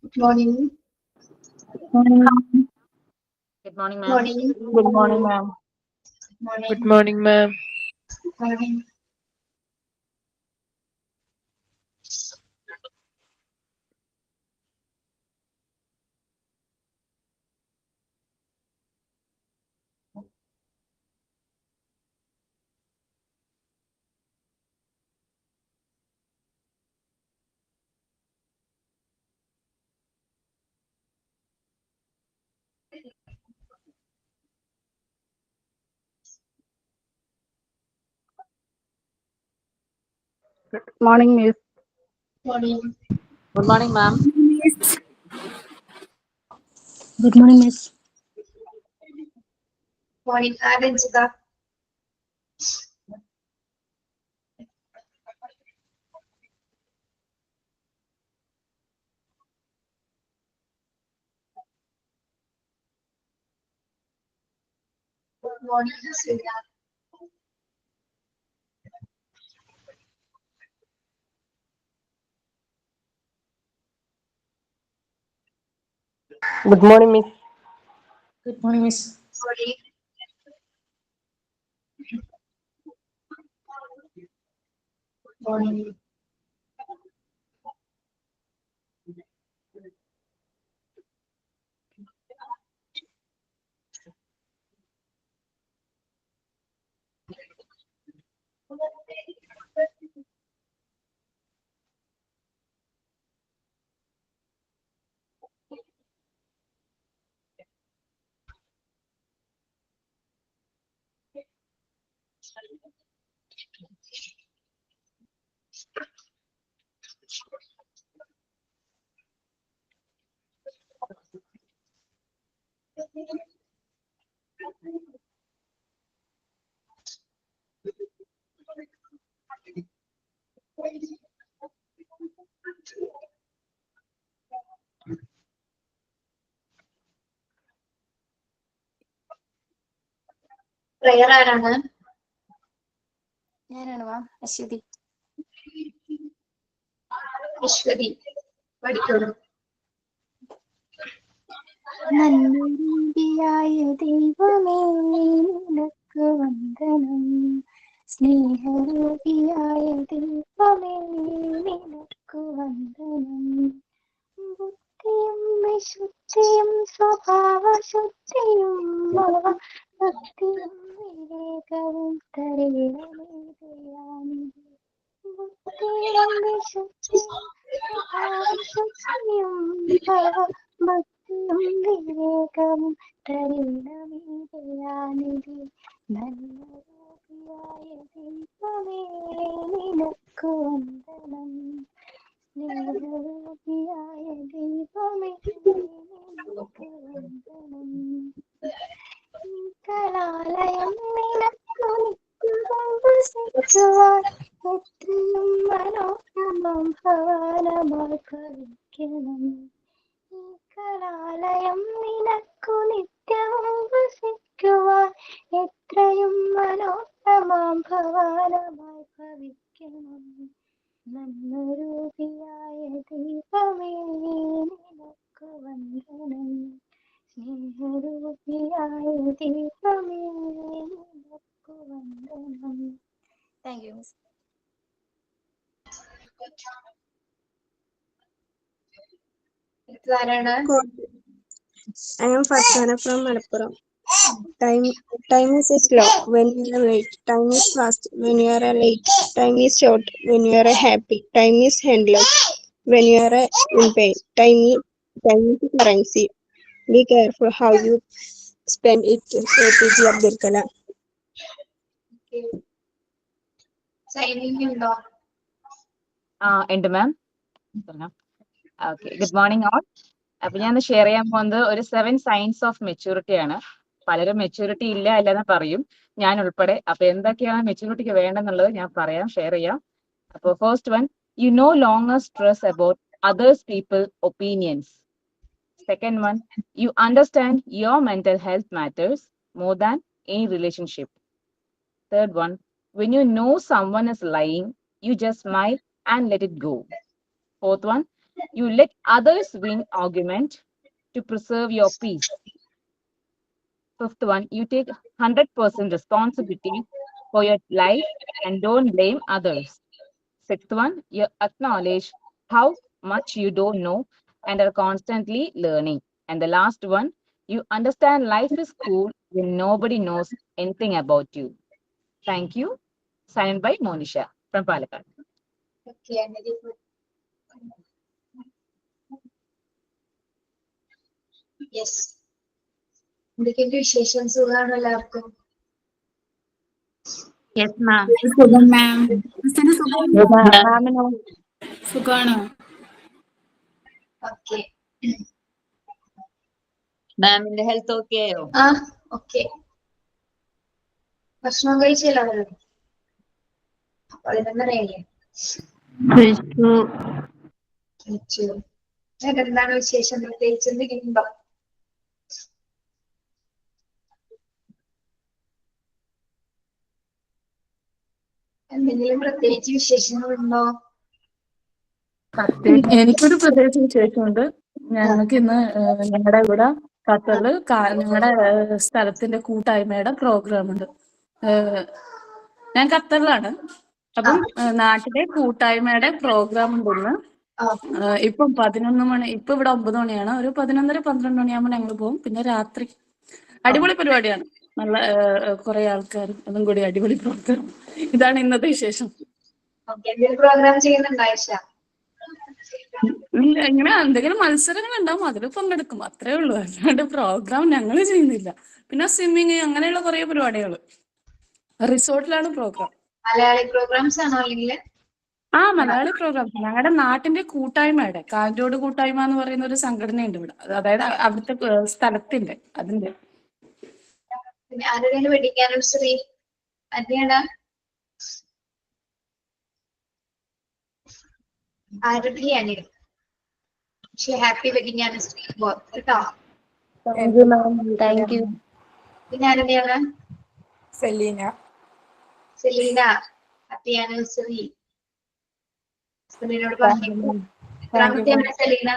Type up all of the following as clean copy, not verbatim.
Good morning. Morning. Good morning, ma'am. Morning. Good morning, ma'am. Morning. Good morning, ma'am. Morning. Morning, Miss. Morning. Good morning, ma'am. Good morning, Miss. Morning. Aranjita. Good morning, Surya. Good morning, Miss. Good morning, Miss. Morning. Morning. Prayer ആരാണ്? ഞാനാണ് മാം അശ്വതി. അശ്വതി. പഠിക്കണം. നന്ദിയായ ദൈവമേ നിനക്ക് വന്ദനം, സ്നേഹരൂപിയായ ദൈവമേ നിനക്ക് വന്ദനം. ബുദ്ധിയും വിശുദ്ധിയും സ്വഭാവശുദ്ധിയും ഭക്തിയും വിവേകവും തരേണമേ ദയാനിധി. ബുദ്ധിയും വിശുദ്ധിയും സ്വഭാവശുദ്ധിയും ഭക്തിയും വിവേകവും തരേണമേ ദയാനിധി. നല്ല രൂപിയായ ദൈവമേ നിനക്ക് വന്ദനം, സ്നേഹരൂപിയായ ദൈവമേ നിനക്ക് വന്ദനം. കലാലയം നിനക്കു നിത്യവും വസിക്കുവാൻ എത്രയും മനോരമം ഭവനമായി ഭവിക്കണം. ഈ കലാലയം നിനക്കു നിത്യവും വസിക്കുവാൻ എത്രയും മനോരമം ഭവനമായി ഭവിക്കണം. നന്മരൂപിയായ ദൈവമേ നിനക്ക് വന്ദനം, സ്നേഹരൂപിയായ ദൈവമേ നിനക്ക് വന്ദനം. Thank you miss. ആരാണ്? I am Farsana from Malappuram. Time is slow when you are late. Time is fast when you are late. Time is short when you are happy. Time is endless when you are in pain. Time is currency. Be careful how you spend it. APJ Abdul Kalam. Signing ഉണ്ടോ? ഉണ്ട് മാം. പറഞ്ഞോ. Okay, good morning all. അപ്പൊ ഞാൻ share ചെയ്യാൻ പോകുന്നത് ഒരു 7 science of maturity ആണ്. പലരും മെച്യൂരിറ്റി ഇല്ല അല്ലെന്ന് പറയും, ഞാൻ ഉൾപ്പെടെ. അപ്പൊ എന്തൊക്കെയാണ് മെച്യൂരിറ്റിക്ക് വേണ്ടെന്നുള്ളത് ഞാൻ പറയാം, ഷെയർ ചെയ്യാം. അപ്പൊ first one, you know longer stress about others people opinions. Second one, you understand your mental health matters more than any relationship. Third one, when you know someone is lying, you just smile and let it go. Fourth one, You let others win argument to preserve your peace. Fifth one, you take 100% responsibility for your life and don't blame others. Sixth one, you acknowledge how much you don't know and are constantly learning. And the last one, you understand life is cool when nobody knows anything about you. Thank you. Signed by Monisha from Palakkad. Okay, very good. Yes. എന്തൊക്കെയുണ്ട് വിശേഷം? സുഖാണോ എല്ലാവർക്കും? Yes ma'am. സുഖം മാം. മാമിനോ? സുഖാണോ? Okay. മാമിന്റെ health okay ആയോ? ആ okay. ഭക്ഷണം കഴിച്ചില്ല? 11:30 കഴിച്ചു. എന്താണ് വിശേഷം? പ്രത്യേകിച്ച് എന്തെങ്കിലും ഉണ്ടോ? എന്തെങ്കിലും പ്രത്യേകിച്ച് വിശേഷങ്ങളുണ്ടോ? എനിക്കൊരു പ്രത്യേകിച്ച് വിശേഷമുണ്ട്. ഞങ്ങൾക്ക് ഇന്ന് ഞങ്ങളുടെ ഇവിടെ ഖത്തറില് ഞങ്ങളുടെ സ്ഥലത്തിന്റെ കൂട്ടായ്മയുടെ പ്രോഗ്രാം ഉണ്ട്. ഞാൻ ഖത്തറിലാണ്. അപ്പം നാട്ടിലെ കൂട്ടായ്മയുടെ പ്രോഗ്രാം ഉണ്ടെന്ന്. ഇപ്പം 11 മണി, ഇപ്പൊ ഇവിടെ 9 മണിയാണ്. ഒരു 11:30-12 മണിയാകുമ്പോൾ ഞങ്ങൾ പോകും. പിന്നെ രാത്രി അടിപൊളി പരിപാടിയാണ്. നല്ല കുറെ ആൾക്കാരും അതും കൂടി അടിപൊളി പ്രോഗ്രാം. ഇതാണ് ഇന്നത്തെ വിശേഷം. പ്രോഗ്രാം ചെയ്യുന്നുണ്ടോ? ഇല്ല, ഇങ്ങനെ എന്തെങ്കിലും മത്സരങ്ങൾ ഉണ്ടാവും, അതിൽ പങ്കെടുക്കും, അത്രേ ഉള്ളൂ. അല്ലാണ്ട് പ്രോഗ്രാം ഞങ്ങൾ ചെയ്യുന്നില്ല. പിന്നെ സ്വിമ്മിങ് അങ്ങനെയുള്ള കുറെ പരിപാടികൾ. റിസോർട്ടിലാണ് പ്രോഗ്രാം. മലയാളി പ്രോഗ്രാംസ് ആണോ അല്ലെങ്കിൽ? ആ, മലയാളി പ്രോഗ്രാംസ്. ഞങ്ങളുടെ നാട്ടിന്റെ കൂട്ടായ്മയുടെ, കാഞ്ചോട് കൂട്ടായ്മ എന്ന് പറയുന്ന ഒരു സംഘടനയുണ്ട് ഇവിടെ. അതായത് അവിടുത്തെ സ്ഥലത്തിന്റെ അതിന്റെ. പിന്നെ ആരുടെയാണ് വെഡിങ് ആനിവേഴ്സറി? ആരുടെയാണ്? ആരുടെയാണ്? ഹാപ്പി വെഡിങ് ആനിവേഴ്സറി കേട്ടോ. Thank you. പിന്നെ ആരുടെയാണ്? സെലീന. Selina, happy anniversary. സെലീനോട് പറഞ്ഞു. എത്രാമത്തെയാണ് സെലീന?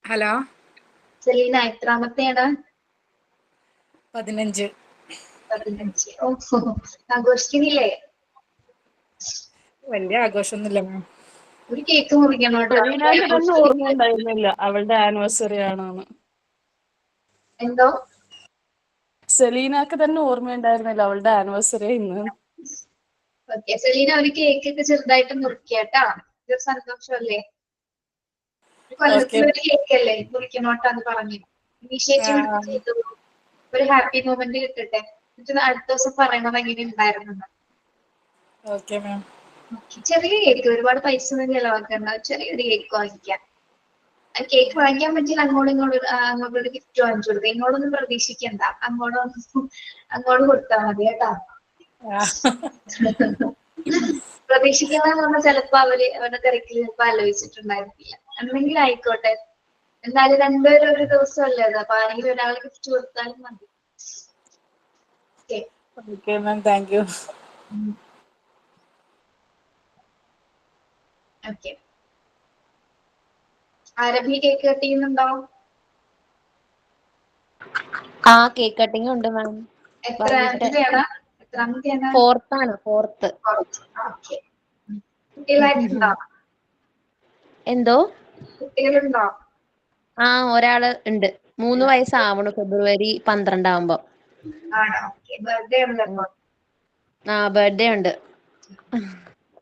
ഹലോ. സെലീന എത്രാമത്തെയാണ്? 15. 15. ഓ, ആഘോഷിക്കുന്നില്ലേ? വലിയ ആഘോഷമൊന്നുമില്ല മാം. ഒരു കേക്ക് മുറിക്കണം കേട്ടോ. ഓർമ്മയുണ്ടായിരുന്നില്ല അവളുടെ ആനിവേഴ്സറി ആണെന്ന്. എന്തോ? സെലീനക്ക് തന്നെ ഓർമ്മയുണ്ടായിരുന്നില്ല അവളുടെ ആനിവേഴ്സറി ഇന്ന്. ഓക്കെ, സെലീന ഒരു കേക്ക് ഒക്കെ ചെറുതായിട്ട് മുറിക്കാട്ടാ. ഇതൊരു സന്തോഷമല്ലേ? കൊല്ലത്തിലൊരു കേക്ക് അല്ലേ മുറിക്കണോട്ടാന്ന് പറഞ്ഞു. ഇനീഷ്യേറ്റീവ് ചെയ്തു. ഒരു ഹാപ്പി മൊമെന്റ് കിട്ടട്ടെ. എന്നിട്ട് അടുത്ത ദിവസം പറയണത് എങ്ങനെ ഉണ്ടായിരുന്നു. Okay ma'am. ചെറിയ കേക്ക്, ഒരുപാട് പൈസ ഒന്നും ചെലവാക്കണ്ട. ചെറിയൊരു കേക്ക് വാങ്ങിക്കാം. കേക്ക് വാങ്ങിക്കാൻ പറ്റില്ല അങ്ങോട്ടൊരു ഗിഫ്റ്റ് വാങ്ങിച്ചു കൊടുക്കുക. ഇങ്ങോട്ടൊന്നും പ്രതീക്ഷിക്കണ്ട. അങ്ങോട്ട് കൊടുത്താൽ മതി കേട്ടാ. പ്രതീക്ഷിക്കാന്ന് പറഞ്ഞാൽ ചിലപ്പോ അവരുടെ തിരക്കിൽ ചിലപ്പോ ആലോചിച്ചിട്ടുണ്ടായിരുന്നില്ല. എന്തെങ്കിലും ആയിക്കോട്ടെ. എന്നാലും രണ്ടുപേരും ഒരു ദിവസം അല്ലേ അത്. അപ്പൊ ആരെങ്കിലും ഒരാൾ ഗിഫ്റ്റ് കൊടുത്താലും മതി. Okay ma'am, thank you. Okay. Arabhi cake cut ചെയ്യുന്നുണ്ടോ? ആ, കേക്ക് കട്ടിങ് ഉണ്ട് മാം. എത്രാമത്തെയാണ്? 4th ആണ്. 4th. ഓക്കെ. കുട്ടികളായിട്ടുണ്ടോ? എന്തോ? കുട്ടികളുണ്ടോ? ആ, ഒരാള് ഉണ്ട്. 3 വയസ്സാവണു ഫെബ്രുവരി 12 ആവുമ്പോ. ആണോ? ഓക്കെ. ബർത്ത്ഡേ ഉണ്ടല്ലോ. ആ, ബർത്ത്ഡേ ഉണ്ട്.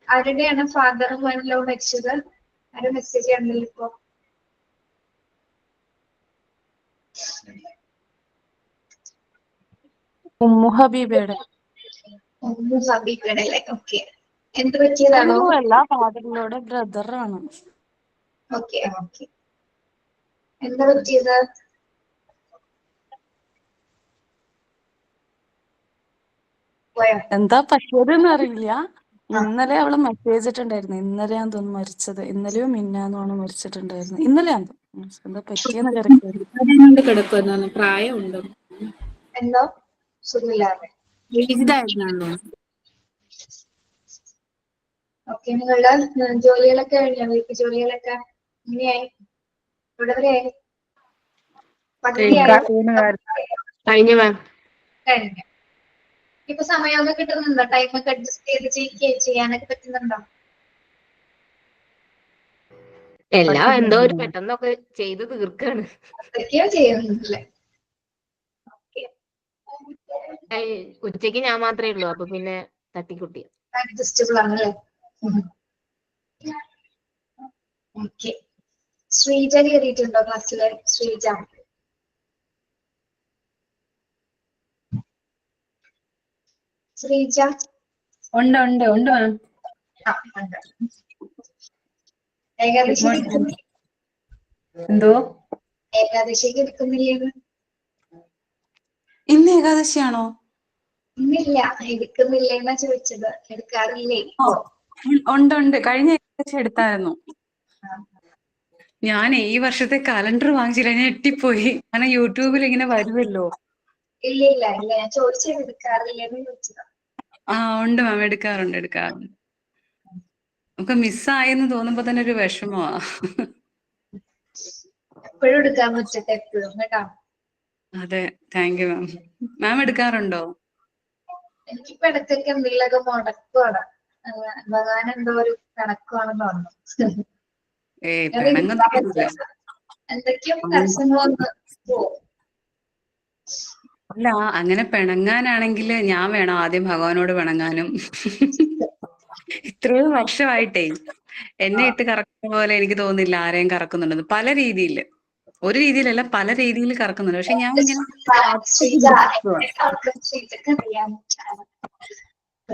ആരുടെയാണ് ഫാദറും മൈൻഡിലോ മരിച്ചത്? ആരും മെസ്സേജ് ചെയ്യണല്ലോ ഇപ്പൊ. ഉമ്മു ഹബീബയുടെ. ഉമ്മു ഹബീബയുടെ അല്ലേ? ഓക്കെ. എന്ത് പറ്റിയതാണോ? അല്ല, ഫാദറിനോട് ബ്രദറാണ്. Okay okay. എന്താ പറ്റിയത്? എന്താ പറ്റിയതെന്ന് അറിയില്ല. ഇന്നലെ അവള് മെസ്സേജ് ഇട്ടുണ്ടായിരുന്നു. ഇന്നലെയാന്ന് തോന്നുന്നു മരിച്ചത്. ഇന്നലെയോ മിന്നാന്നാണ് മരിച്ചിട്ടുണ്ടായിരുന്നു. ഇന്നലെയാന്ന് തോന്നുന്നു. എന്താ പറ്റിയെന്ന് കിടക്കുന്നുണ്ട്. കിടക്കുന്നു. പ്രായമുണ്ടോ? എന്തോ സുഖമില്ലാതെ. ഓക്കെ, നിങ്ങളുടെ ജോലികളൊക്കെ കഴിഞ്ഞോ? വീട്ടു ജോലികളൊക്കെ എങ്ങനെയായി? ഇവിടെ വരെയായി? പകുതിയായോ? കഴിഞ്ഞു മാം. കഴിഞ്ഞു. ഇപ്പൊ സമയമൊക്കെ കിട്ടുന്നുണ്ടോ? ടൈമൊക്കെ അഡ്ജസ്റ്റ് ചെയ്ത് ചെയ്യാനൊക്കെ പറ്റുന്നുണ്ടോ? എല്ലാം എന്തോ ഒരു പെട്ടെന്നൊക്കെ ചെയ്ത് തീർക്കാണ്. എന്തൊക്കെയോ ചെയ്യുന്നില്ലേ? ഉച്ചക്ക് ഞാൻ മാത്രമേ ഉള്ളൂ, അപ്പൊ പിന്നെ തട്ടിക്കുട്ടി. അഡ്ജസ്റ്റബിൾ ആണല്ലേ? ഓക്കെ. ശ്രീജ കയറിയിട്ടുണ്ടോ ക്ലാസ്സില്? ശ്രീജ ശ്രീജ ഉണ്ട് ഉണ്ട് ഉണ്ട് മാം. ആ ഉണ്ട്. ഏകാദശിക്ക് എന്തോ ഏകാദശിക്ക് എടുക്കുന്നില്ലേന്ന്? ഇന്ന് ഏകാദശിയാണോ? ഇന്നില്ല, എടുക്കുന്നില്ലേന്നാ ചോദിച്ചത്. എടുക്കാറില്ലേ? ഉണ്ട് ഉണ്ട്, കഴിഞ്ഞ ഏകാദശി എടുത്തായിരുന്നു. ഞാൻ ഈ വർഷത്തെ കലണ്ടർ വാങ്ങിച്ചില്ല, ഞാൻ ഞെട്ടിപ്പോയി. കാരണം യൂട്യൂബിൽ ഇങ്ങനെ വരുമല്ലോ. ഇല്ല ഇല്ല ഇല്ല, ഞാൻ ചോദിച്ചത് എടുക്കാറില്ലേന്ന് ചോദിച്ചതാ. ഉണ്ട് മാം, എടുക്കാറുണ്ട്. നമുക്ക് മിസ്സായെന്ന് തോന്നുമ്പോ തന്നെ ഒരു വിഷമമാ. എപ്പോഴും എടുക്കാൻ പറ്റട്ടെ, എപ്പോഴും കേട്ടോ. അതെ, താങ്ക് യു മാം. മാം എടുക്കാറുണ്ടോ? എനിക്കിപ്പോ ഇടയ്ക്കൊക്കെ എന്തെങ്കിലുമൊക്കെ മുടക്കുവാണ്. ഭഗവാൻ എന്തോ ഒരു കണക്കുവാണെന്ന് തോന്നുന്നു. എന്തൊക്കെയോ തടസ്സങ്ങളൊന്ന് പോവും. അല്ല, അങ്ങനെ പിണങ്ങാനാണെങ്കിൽ ഞാൻ വേണം ആദ്യം ഭഗവാനോട് പിണങ്ങാനും. ഇത്രയും വർഷമായിട്ടേ എന്നെ ഇട്ട് കറക്കുന്ന പോലെ എനിക്ക് തോന്നുന്നില്ല ആരെയും കറക്കുന്നുണ്ടെന്ന്. പല രീതിയിൽ, ഒരു രീതിയിലല്ല, പല രീതിയിൽ കറക്കുന്നുണ്ട്. പക്ഷെ ഞാൻ ഇങ്ങനെ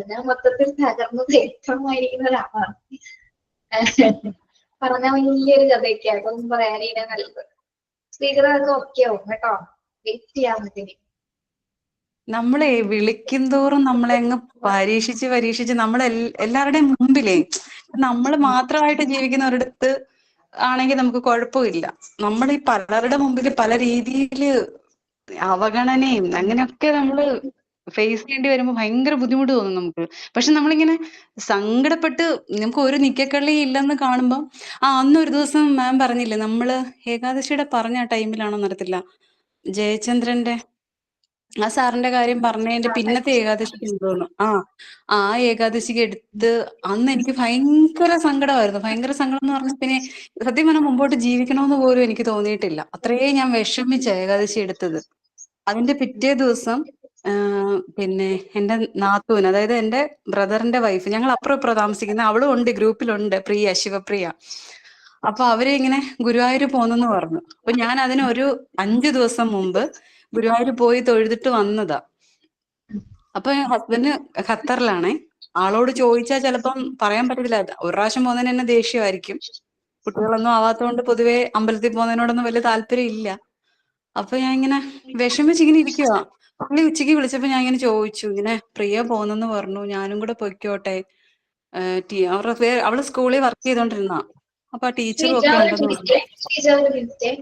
ഞാൻ മൊത്തത്തിൽ തകർന്ന് വ്യക്തമായിരിക്കുന്ന ഒരാളാണ്. പറഞ്ഞ വലിയൊരു കഥയൊക്കെ അതൊന്നും പറയാനേ നല്ലത്. സ്ത്രീകളൊക്കെ ഓക്കെ ആവും കേട്ടോ. വെയിറ്റ് ചെയ്യാൻ പറ്റില്ല. നമ്മളെ വിളിക്കും തോറും നമ്മളെ അങ്ങ് പരീക്ഷിച്ച് നമ്മളെ എല്ലാവരുടെയും മുമ്പിലേ നമ്മൾ മാത്രമായിട്ട് ജീവിക്കുന്ന ഒരിടത്ത് ആണെങ്കിൽ നമുക്ക് കുഴപ്പമില്ല. നമ്മൾ ഈ പലരുടെ മുമ്പിൽ പല രീതിയിൽ അവഗണനയും അങ്ങനെയൊക്കെ നമ്മൾ ഫേസ് ചെയ്യേണ്ടി വരുമ്പോൾ ഭയങ്കര ബുദ്ധിമുട്ട് തോന്നും നമുക്ക്. പക്ഷെ നമ്മളിങ്ങനെ സങ്കടപ്പെട്ട് നമുക്ക് ഒരു നിക്കക്കള്ളി ഇല്ലെന്ന് കാണുമ്പോൾ അന്നൊരു ദിവസം മാം പറഞ്ഞില്ലേ, നമ്മള് ഏകാദശിയുടെ പറഞ്ഞ ടൈമിലാണോന്ന് അറിയത്തില്ല, ജയചന്ദ്രന്റെ ആ സാറിന്റെ കാര്യം പറഞ്ഞതിന്റെ പിന്നത്തെ ഏകാദശിക്ക് തോന്നുന്നു. ആ ഏകാദശിക്ക് എടുത്ത് അന്ന് എനിക്ക് ഭയങ്കര സങ്കടമായിരുന്നു. ഭയങ്കര സങ്കടം എന്ന് പറഞ്ഞാൽ പിന്നെ സത്യം പറഞ്ഞാൽ മുമ്പോട്ട് ജീവിക്കണമെന്ന് പോലും എനിക്ക് തോന്നിയിട്ടില്ല. അത്രയും ഞാൻ വിഷമിച്ച ഏകാദശി എടുത്തത്. അതിന്റെ പിറ്റേ ദിവസം പിന്നെ എന്റെ നാത്തൂന്, അതായത് എന്റെ ബ്രദറിന്റെ വൈഫ്, ഞങ്ങൾ അപ്പുറം ഇപ്പുറം താമസിക്കുന്ന, അവളും ഉണ്ട് ഗ്രൂപ്പിലുണ്ട്, പ്രിയ, ശിവപ്രിയ. അപ്പൊ അവരെ ഇങ്ങനെ ഗുരുവായൂർ പോന്നെന്ന് പറഞ്ഞു. അപ്പൊ ഞാൻ അതിനൊരു 5 ദിവസം മുമ്പ് ഗുരുവായൂർ പോയി തൊഴുതിട്ട് വന്നതാ. അപ്പൊ ഹസ്ബൻഡ് ഖത്തറിലാണേ. ആളോട് ചോദിച്ചാൽ ചിലപ്പം പറയാൻ പറ്റത്തില്ല. ഒരു പ്രാവശ്യം പോകുന്നതിന് തന്നെ ദേഷ്യമായിരിക്കും. കുട്ടികളൊന്നും ആവാത്തതുകൊണ്ട് പൊതുവെ അമ്പലത്തിൽ പോകുന്നതിനോടൊന്നും വലിയ താല്പര്യം ഇല്ല. അപ്പൊ ഞാൻ ഇങ്ങനെ വിഷമിച്ചിങ്ങനെ ഇരിക്കുക. പുള്ളി ഉച്ചയ്ക്ക് വിളിച്ചപ്പോ ഞാൻ ഇങ്ങനെ ചോദിച്ചു, ഇങ്ങനെ പ്രിയ പോകുന്നെന്ന് പറഞ്ഞു, ഞാനും കൂടെ പൊയ്ക്കോട്ടെ. അവള് സ്കൂളിൽ വർക്ക് ചെയ്തോണ്ടിരുന്ന, അപ്പൊ ആ ടീച്ചറും ഒക്കെ ഉണ്ടെന്ന് പറഞ്ഞു.